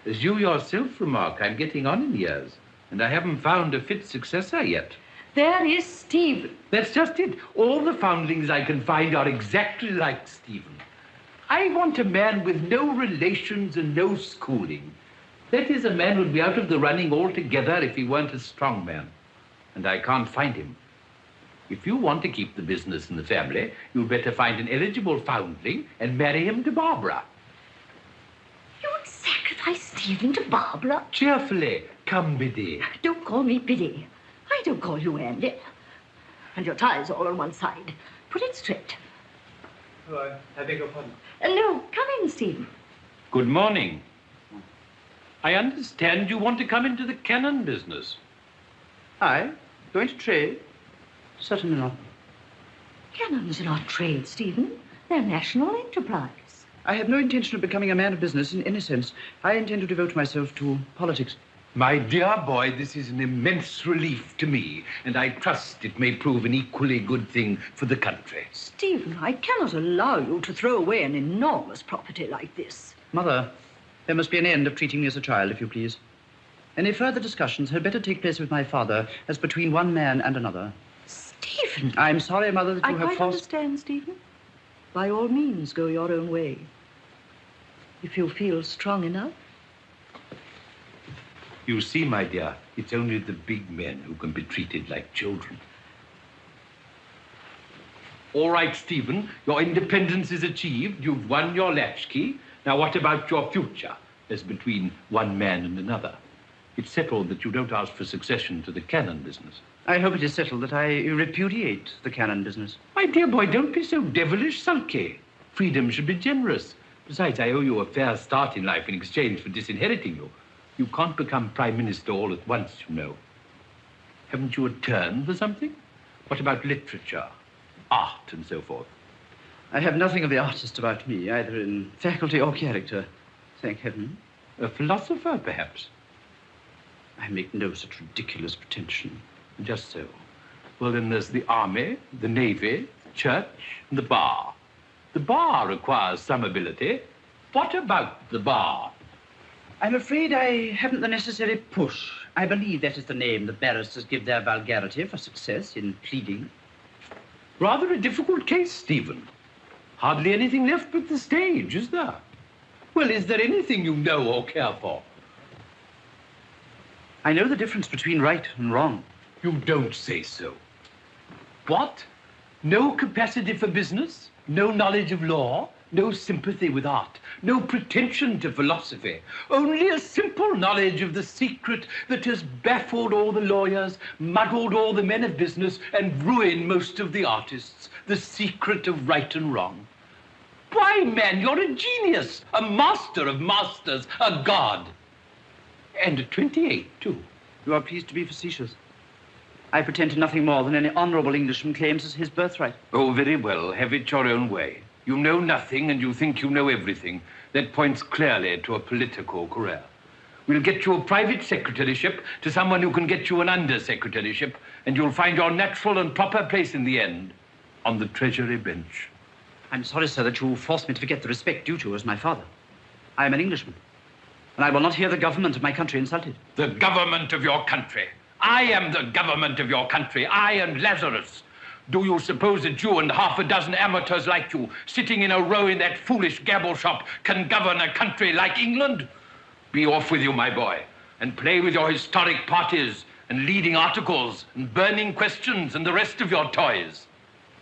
As you yourself remark, I'm getting on in years, and I haven't found a fit successor yet. There is Stephen. That's just it. All the foundlings I can find are exactly like Stephen. I want a man with no relations and no schooling. That is, a man who'd be out of the running altogether if he weren't a strong man. And I can't find him. If you want to keep the business in the family, you'd better find an eligible foundling and marry him to Barbara. You would sacrifice Stephen to Barbara? Cheerfully. Come, Biddy. Don't call me Biddy. I don't call you Andy. And your tie's all on one side. Put it straight. Oh, I beg your pardon. No, come in, Stephen. Good morning. I understand you want to come into the cannon business. I? Going to trade? Certainly not. Cannons are not trade, Stephen. They're national enterprise. I have no intention of becoming a man of business in any sense. I intend to devote myself to politics. My dear boy, this is an immense relief to me, and I trust it may prove an equally good thing for the country. Stephen, I cannot allow you to throw away an enormous property like this. Mother, there must be an end of treating me as a child, if you please. Any further discussions had better take place with my father as between one man and another. Stephen! I'm sorry, Mother, that you I have quite forced... understand, Stephen. By all means, go your own way. If you feel strong enough. You see, my dear, it's only the big men who can be treated like children. All right, Stephen, your independence is achieved. You've won your latchkey. Now, what about your future as between one man and another? It's settled that you don't ask for succession to the cannon business. I hope it is settled that I repudiate the cannon business. My dear boy, don't be so devilish sulky. Freedom should be generous. Besides, I owe you a fair start in life in exchange for disinheriting you. You can't become Prime Minister all at once, you know. Haven't you a turn for something? What about literature, art, and so forth? I have nothing of the artist about me, either in faculty or character, thank heaven. A philosopher, perhaps? I make no such ridiculous pretension. Just so. Well, then there's the army, the navy, the church, and the bar. The bar requires some ability. What about the bar? I'm afraid I haven't the necessary push. I believe that is the name the barristers give their vulgarity for success in pleading. Rather a difficult case, Stephen. Hardly anything left but the stage, is there? Well, is there anything you know or care for? I know the difference between right and wrong. You don't say so. What? No capacity for business? No knowledge of law? No sympathy with art? No pretension to philosophy? Only a simple knowledge of the secret that has baffled all the lawyers, muddled all the men of business, and ruined most of the artists. The secret of right and wrong. Why, man, you're a genius, a master of masters, a god. And at 28, too. You are pleased to be facetious. I pretend to nothing more than any honorable Englishman claims as his birthright. Oh, very well. Have it your own way. You know nothing and you think you know everything. That points clearly to a political career. We'll get you a private secretaryship to someone who can get you an under-secretaryship, and you'll find your natural and proper place in the end on the Treasury bench. I'm sorry, sir, that you force me to forget the respect due to as my father. I am an Englishman, and I will not hear the government of my country insulted. The government of your country. I am the government of your country. I and Lazarus. Do you suppose that you and half a dozen amateurs like you, sitting in a row in that foolish gabble shop, can govern a country like England? Be off with you, my boy, and play with your historic parties and leading articles and burning questions and the rest of your toys.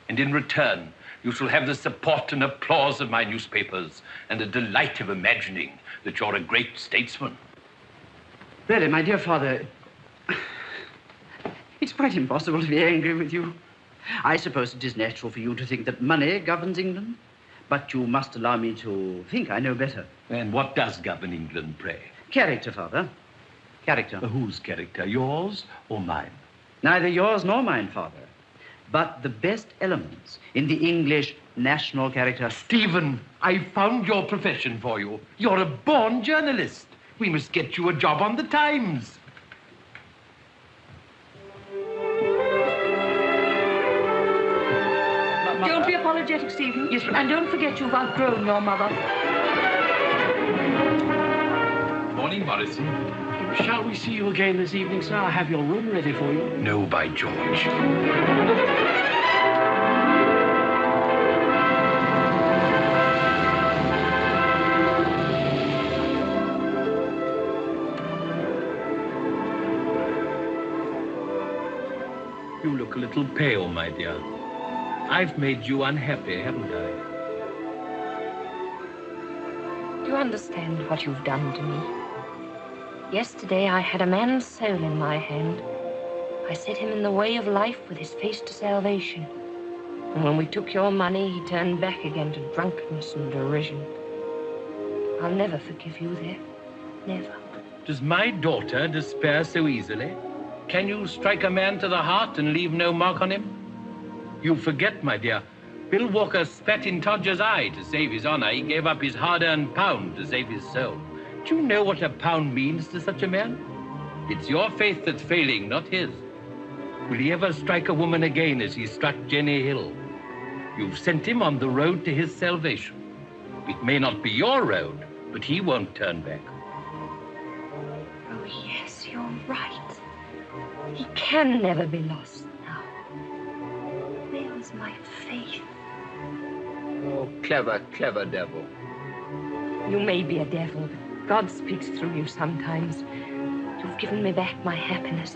And in return, you shall have the support and applause of my newspapers and the delight of imagining that you're a great statesman. Really, my dear father, it's quite impossible to be angry with you. I suppose it is natural for you to think that money governs England, but you must allow me to think I know better. And what does govern England, pray? Character, father. Character. Whose character, yours or mine? Neither yours nor mine, father, but the best elements in the English national character. Stephen, I found your profession for you. You're a born journalist. We must get you a job on the Times. Don't be apologetic, Stephen. Yes, and don't forget you've outgrown your mother. Morning, Morrison. Shall we see you again this evening, sir? I have your room ready for you. No, by George. You look a little pale, my dear. I've made you unhappy, haven't I? Do you understand what you've done to me? Yesterday, I had a man's soul in my hand. I set him in the way of life with his face to salvation. And when we took your money, he turned back again to drunkenness and derision. I'll never forgive you there. Never. Does my daughter despair so easily? Can you strike a man to the heart and leave no mark on him? You forget, my dear. Bill Walker spat in Todger's eye to save his honor. He gave up his hard-earned pound to save his soul. Do you know what a pound means to such a man? It's your faith that's failing, not his. Will he ever strike a woman again as he struck Jenny Hill? You've sent him on the road to his salvation. It may not be your road, but he won't turn back. Oh, yes, you're right. He can never be lost now. Where was my faith? Oh, clever, clever devil. You may be a devil, but God speaks through you sometimes. You've given me back my happiness.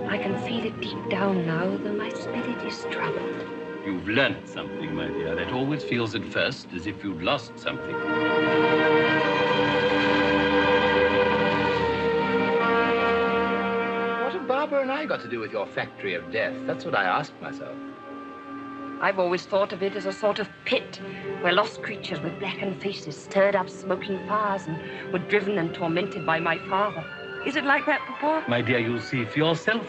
I can feel it deep down now, though my spirit is troubled. You've learnt something, my dear. That always feels at first as if you'd lost something. What have Barbara and I got to do with your factory of death? That's what I asked myself. I've always thought of it as a sort of pit where lost creatures with blackened faces stirred up smoking fires and were driven and tormented by my father. Is it like that, Papa? My dear, you'll see for yourself.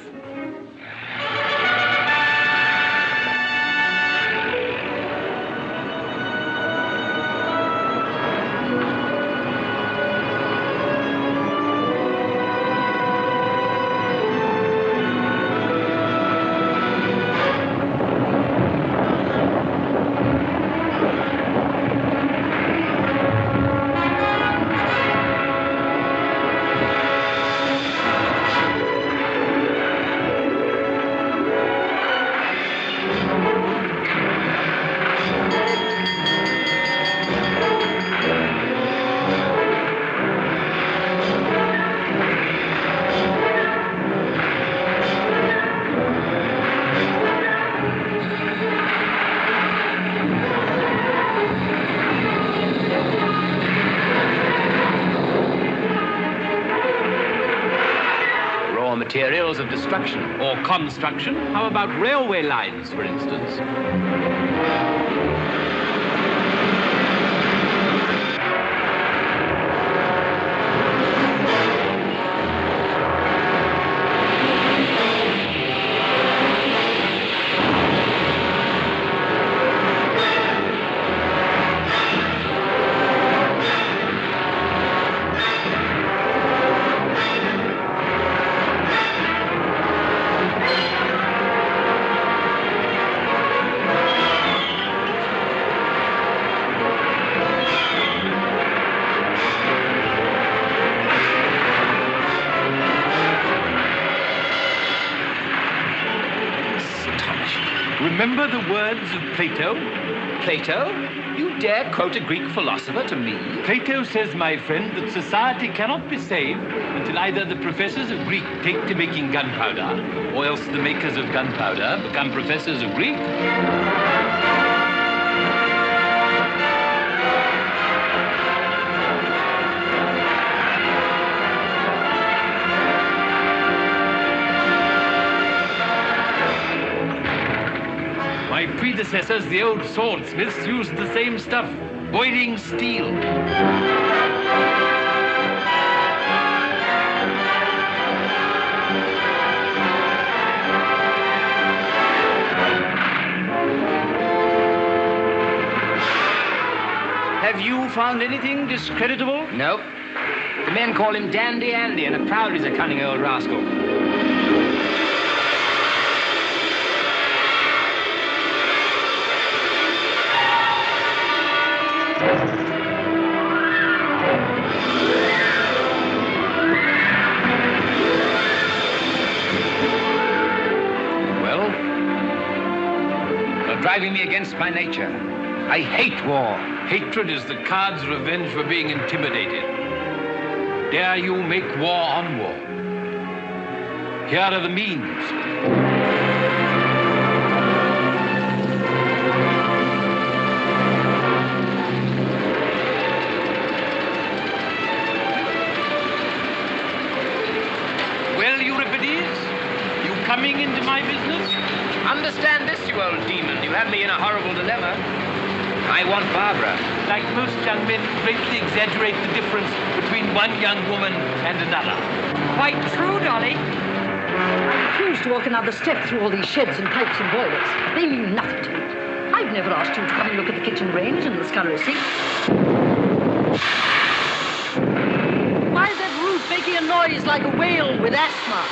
Materials of destruction. Or construction. How about railway lines, for instance? Remember the words of Plato? Plato? You dare quote a Greek philosopher to me? Plato says, my friend, that society cannot be saved until either the professors of Greek take to making gunpowder, or else the makers of gunpowder become professors of Greek. My predecessors, the old swordsmiths, used the same stuff, boiling steel. Have you found anything discreditable? No. The men call him Dandy Andy, and are proud he's a cunning old rascal. Well, you're driving me against my nature. I hate war. Hatred is the card's revenge for being intimidated. Dare you make war on war? Here are the means. Well, Euripides, you coming into my business? Understand this, you old demon. You have me in a horrible dilemma. I want Barbara. Like most young men, greatly exaggerate the difference between one young woman and another. Quite true, Dolly. I refuse to walk another step through all these sheds and pipes and boilers. They mean nothing to me. I've never asked you to come and look at the kitchen range and the scullery sink. Why is that roof making making a noise like a whale with asthma.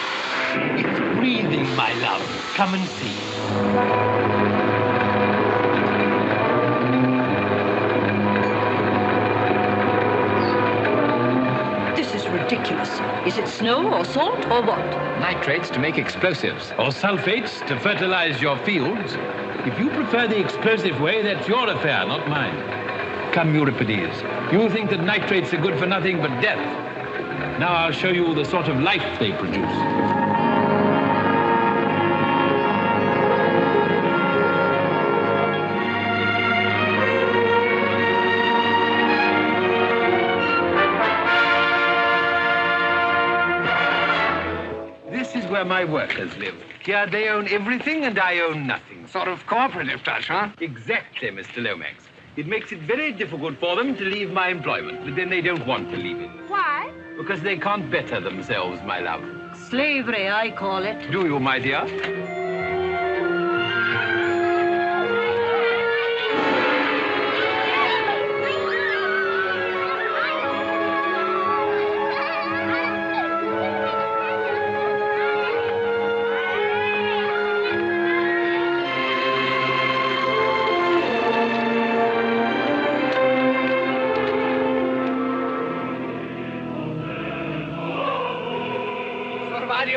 It's breathing, my love. Come and see. This is ridiculous. Is it snow or salt or what? Nitrates to make explosives. Or sulfates to fertilize your fields. If you prefer the explosive way, that's your affair, not mine. Come, Euripides. You think that nitrates are good for nothing but death. Now I'll show you the sort of life they produce. Where my workers live. Here they own everything and I own nothing. Sort of cooperative touch, huh? Exactly, Mr. Lomax. It makes it very difficult for them to leave my employment, but then they don't want to leave it. Why? Because they can't better themselves, my love. Slavery, I call it. Do you, my dear?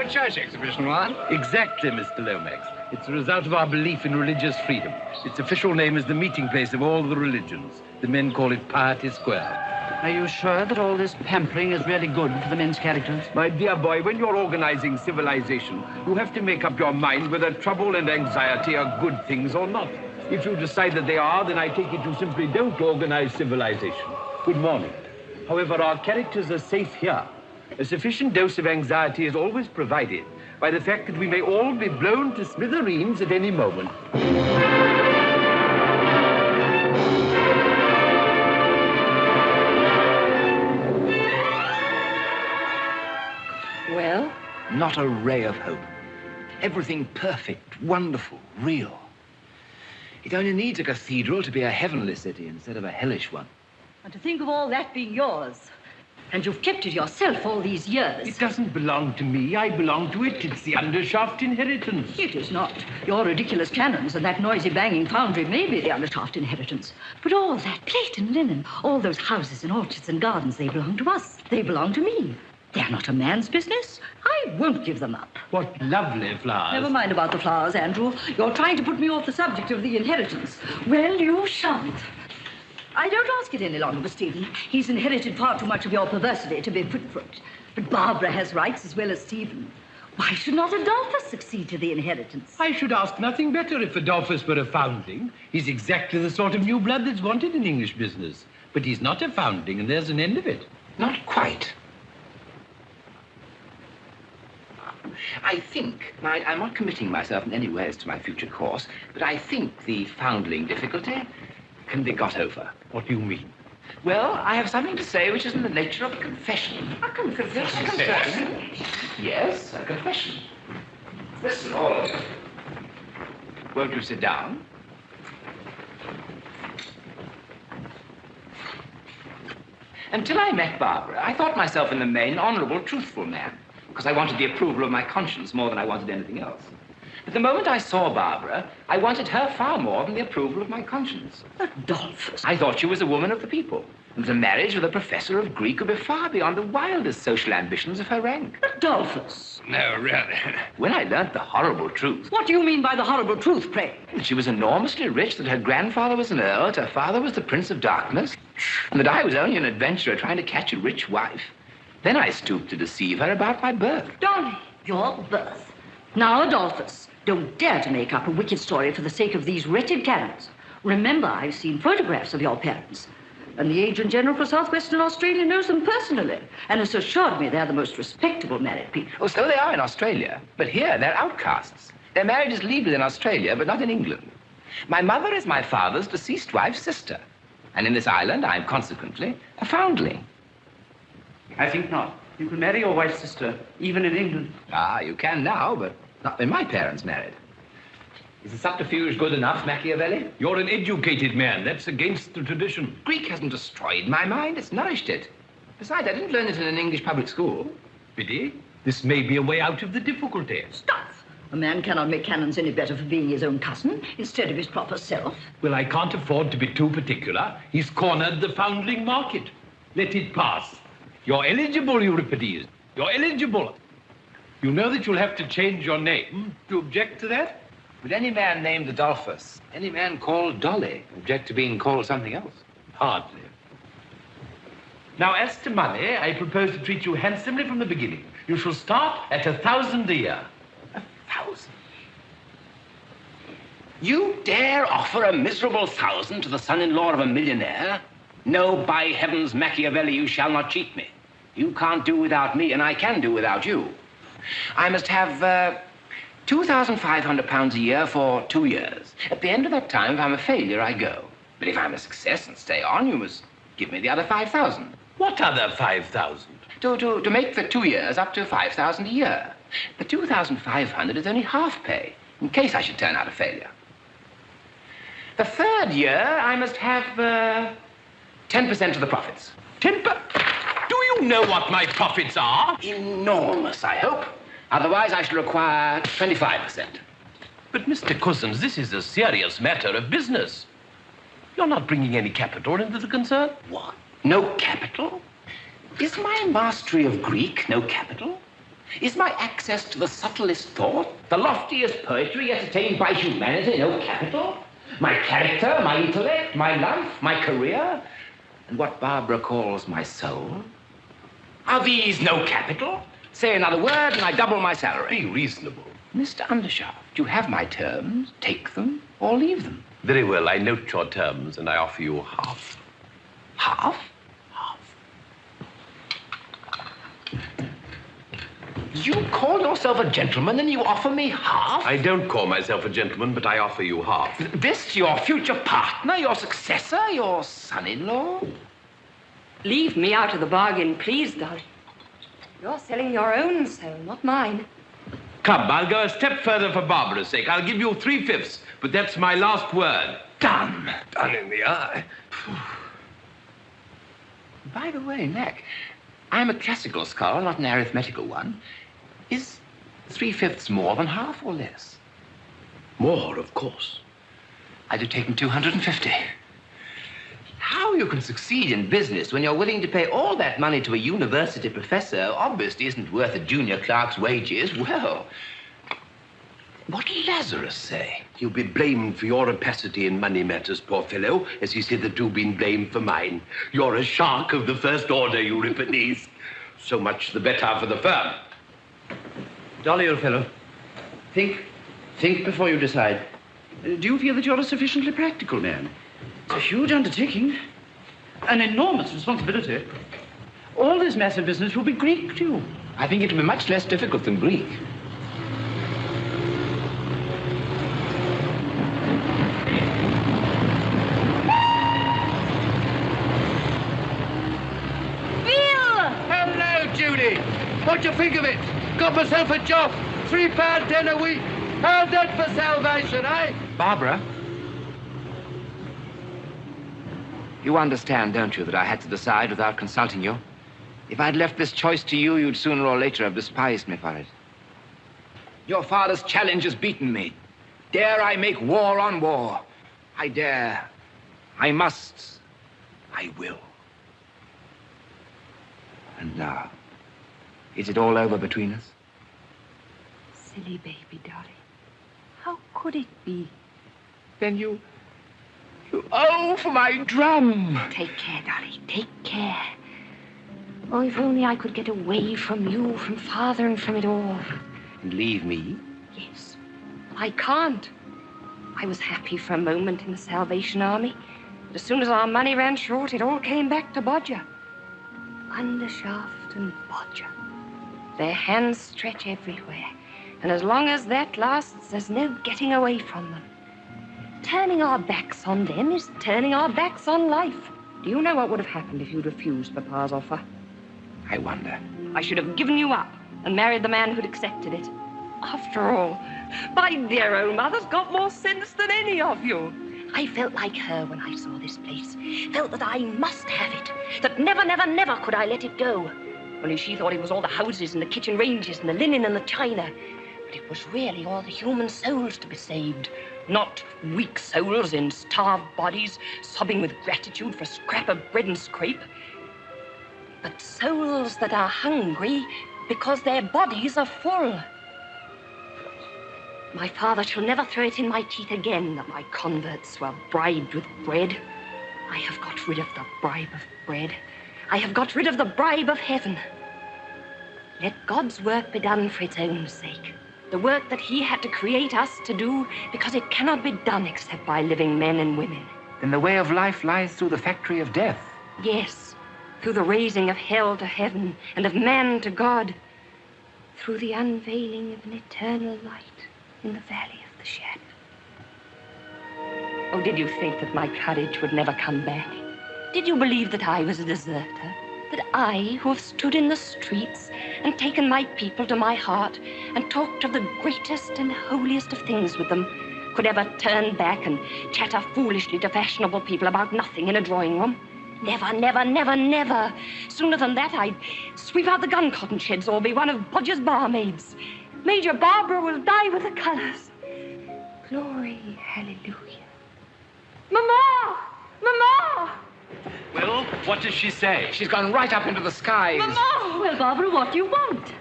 Church exhibition, what? Exactly, Mr. Lomax. It's a result of our belief in religious freedom. Its official name is the meeting place of all the religions. The men call it Piety Square. Are you sure that all this pampering is really good for the men's characters? My dear boy, when you're organizing civilization, you have to make up your mind whether trouble and anxiety are good things or not. If you decide that they are, then I take it you simply don't organize civilization. Good morning. However, our characters are safe here. A sufficient dose of anxiety is always provided by the fact that we may all be blown to smithereens at any moment. Well? Not a ray of hope. Everything perfect, wonderful, real. It only needs a cathedral to be a heavenly city instead of a hellish one. And to think of all that being yours. And you've kept it yourself all these years. It doesn't belong to me. I belong to it. It's the Undershaft inheritance. It is not. Your ridiculous cannons and that noisy banging foundry may be the Undershaft inheritance. But all that plate and linen, all those houses and orchards and gardens, they belong to us. They belong to me. They're not a man's business. I won't give them up. What lovely flowers. Never mind about the flowers, Andrew. You're trying to put me off the subject of the inheritance. Well, you shan't. I don't ask it any longer, Stephen. He's inherited far too much of your perversity to be fit for it. But Barbara has rights as well as Stephen. Why should not Adolphus succeed to the inheritance? I should ask nothing better if Adolphus were a foundling. He's exactly the sort of new blood that's wanted in English business. But he's not a foundling, and there's an end of it. Not quite. I think, now, I'm not committing myself in any way as to my future course, but I think the foundling difficulty can be got over. What do you mean? Well, I have something to say which is in the nature of a confession. A confession? A confession? Yes, a confession. Listen, all of you. Won't you sit down? Until I met Barbara, I thought myself in the main an honorable, truthful man, because I wanted the approval of my conscience more than I wanted anything else. But the moment I saw Barbara, I wanted her far more than the approval of my conscience. Adolphus. I thought she was a woman of the people, and that a marriage with a professor of Greek would be far beyond the wildest social ambitions of her rank. Adolphus. No, really. When I learnt the horrible truth... What do you mean by the horrible truth, pray? That she was enormously rich, that her grandfather was an earl, that her father was the Prince of Darkness, and that I was only an adventurer trying to catch a rich wife. Then I stooped to deceive her about my birth. Darling, your birth. Now, Adolphus, don't dare to make up a wicked story for the sake of these wretched cannons. Remember, I've seen photographs of your parents. And the Agent General for Southwestern Australia knows them personally and has assured me they're the most respectable married people. Oh, so they are in Australia. But here, they're outcasts. Their marriage is legal in Australia, but not in England. My mother is my father's deceased wife's sister. And in this island, I'm consequently a foundling. I think not. You can marry your wife's sister, even in England. Ah, you can now, but not when my parents married. Is the subterfuge good enough, Machiavelli? You're an educated man. That's against the tradition. Greek hasn't destroyed my mind. It's nourished it. Besides, I didn't learn it in an English public school. Biddy. This may be a way out of the difficulty. Stuff! A man cannot make cannons any better for being his own cousin instead of his proper self. Well, I can't afford to be too particular. He's cornered the foundling market. Let it pass. You're eligible, Euripides. You're eligible. You know that you'll have to change your name. Do you object to that? Would any man named Adolphus, any man called Dolly, object to being called something else? Hardly. Now, as to money, I propose to treat you handsomely from the beginning. You shall start at 1,000 a year. 1,000? You dare offer a miserable 1,000 to the son-in-law of a millionaire? No, by heavens, Machiavelli, you shall not cheat me. You can't do without me, and I can do without you. I must have £2,500 a year for 2 years. At the end of that time, if I'm a failure, I go. But if I'm a success and stay on, you must give me the other 5,000. What other 5,000? To make the 2 years up to 5,000 a year. The 2,500 is only half pay, in case I should turn out a failure. The 3rd year, I must have 10% of the profits. 10%? Do you know what my profits are? Enormous, I hope. Otherwise, I shall require 25%. But, Mr. Cusins, this is a serious matter of business. You're not bringing any capital into the concern. What? No capital? Is my mastery of Greek no capital? Is my access to the subtlest thought, the loftiest poetry yet attained by humanity no capital? My character, my intellect, my life, my career, and what Barbara calls my soul? Are these no capital? Say another word and I double my salary. Be reasonable. Mr. Undershaft, you have my terms. Take them or leave them. Very well, I note your terms and I offer you half. Half? Half. You call yourself a gentleman and you offer me half? I don't call myself a gentleman, but I offer you half. This your future partner, your successor, your son-in-law? Leave me out of the bargain, please, Dolly. You're selling your own soul, not mine. Come, I'll go a step further for Barbara's sake. I'll give you 3/5, but that's my last word. Done. Done in the eye. By the way, Mac, I'm a classical scholar, not an arithmetical one. Is 3/5 more than half or less? More, of course. I'd have taken 250. How you can succeed in business when you're willing to pay all that money to a university professor obviously isn't worth a junior clerk's wages. Well, what'll Lazarus say? He'll be blamed for your rapacity in money matters, poor fellow, as he said that you've been blamed for mine. You're a shark of the first order, Euripides. So much the better for the firm. Dolly, old fellow, think before you decide. Do you feel that you're a sufficiently practical man? It's a huge undertaking, an enormous responsibility. All this massive business will be Greek to you. I think it'll be much less difficult than Greek. Hello, Judy. What do you think of it? Got myself a job. £3.10 a week. How's that for salvation, eh? Barbara? You understand, don't you, that I had to decide without consulting you? If I'd left this choice to you, you'd sooner or later have despised me for it. Your father's challenge has beaten me. Dare I make war on war? I dare. I must. I will. And now, is it all over between us? Silly baby, Dolly. How could it be? Then you owe for my drum. Take care, Dolly. Take care. Oh, if only I could get away from you, from Father, and from it all. And leave me? Yes. I can't. I was happy for a moment in the Salvation Army. But as soon as our money ran short, it all came back to Bodger. Undershaft and Bodger. Their hands stretch everywhere. And as long as that lasts, there's no getting away from them. Turning our backs on them is turning our backs on life. Do you know what would have happened if you'd refused Papa's offer? I wonder. I should have given you up and married the man who'd accepted it. After all, my dear old mother's got more sense than any of you. I felt like her when I saw this place. Felt that I must have it. That never, never, never could I let it go. Only she thought it was all the houses and the kitchen ranges and the linen and the china. But it was really all the human souls to be saved. Not weak souls in starved bodies, sobbing with gratitude for a scrap of bread and scrape. But souls that are hungry because their bodies are full. My father shall never throw it in my teeth again that my converts were bribed with bread. I have got rid of the bribe of bread. I have got rid of the bribe of heaven. Let God's work be done for its own sake. The work that he had to create us to do, because it cannot be done except by living men and women. Then the way of life lies through the factory of death. Yes, through the raising of hell to heaven and of man to God. Through the unveiling of an eternal light in the valley of the shadow. Oh, did you think that my courage would never come back? Did you believe that I was a deserter? That I, who have stood in the streets and taken my people to my heart and talked of the greatest and holiest of things with them, could ever turn back and chatter foolishly to fashionable people about nothing in a drawing room? Never, never, never, never. Sooner than that, I'd sweep out the gun cotton sheds or be one of Bodger's barmaids. Major Barbara will die with the colors. Glory, hallelujah. Mama! Mama! Well, what does she say? She's gone right up into the skies. Mama! Well, Barbara, what do you want?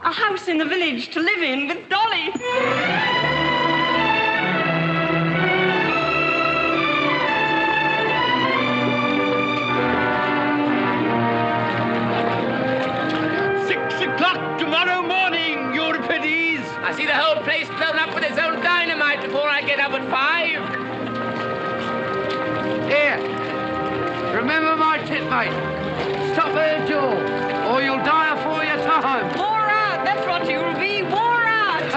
A house in the village to live in with Dolly. Tomorrow morning, Euripides. I see the whole place blown up with its own dynamite before I get up at 5. Here, remember my tip, mate. Stop her jaw, or you'll die afore your time. Wore out, that's what you'll be, wore out.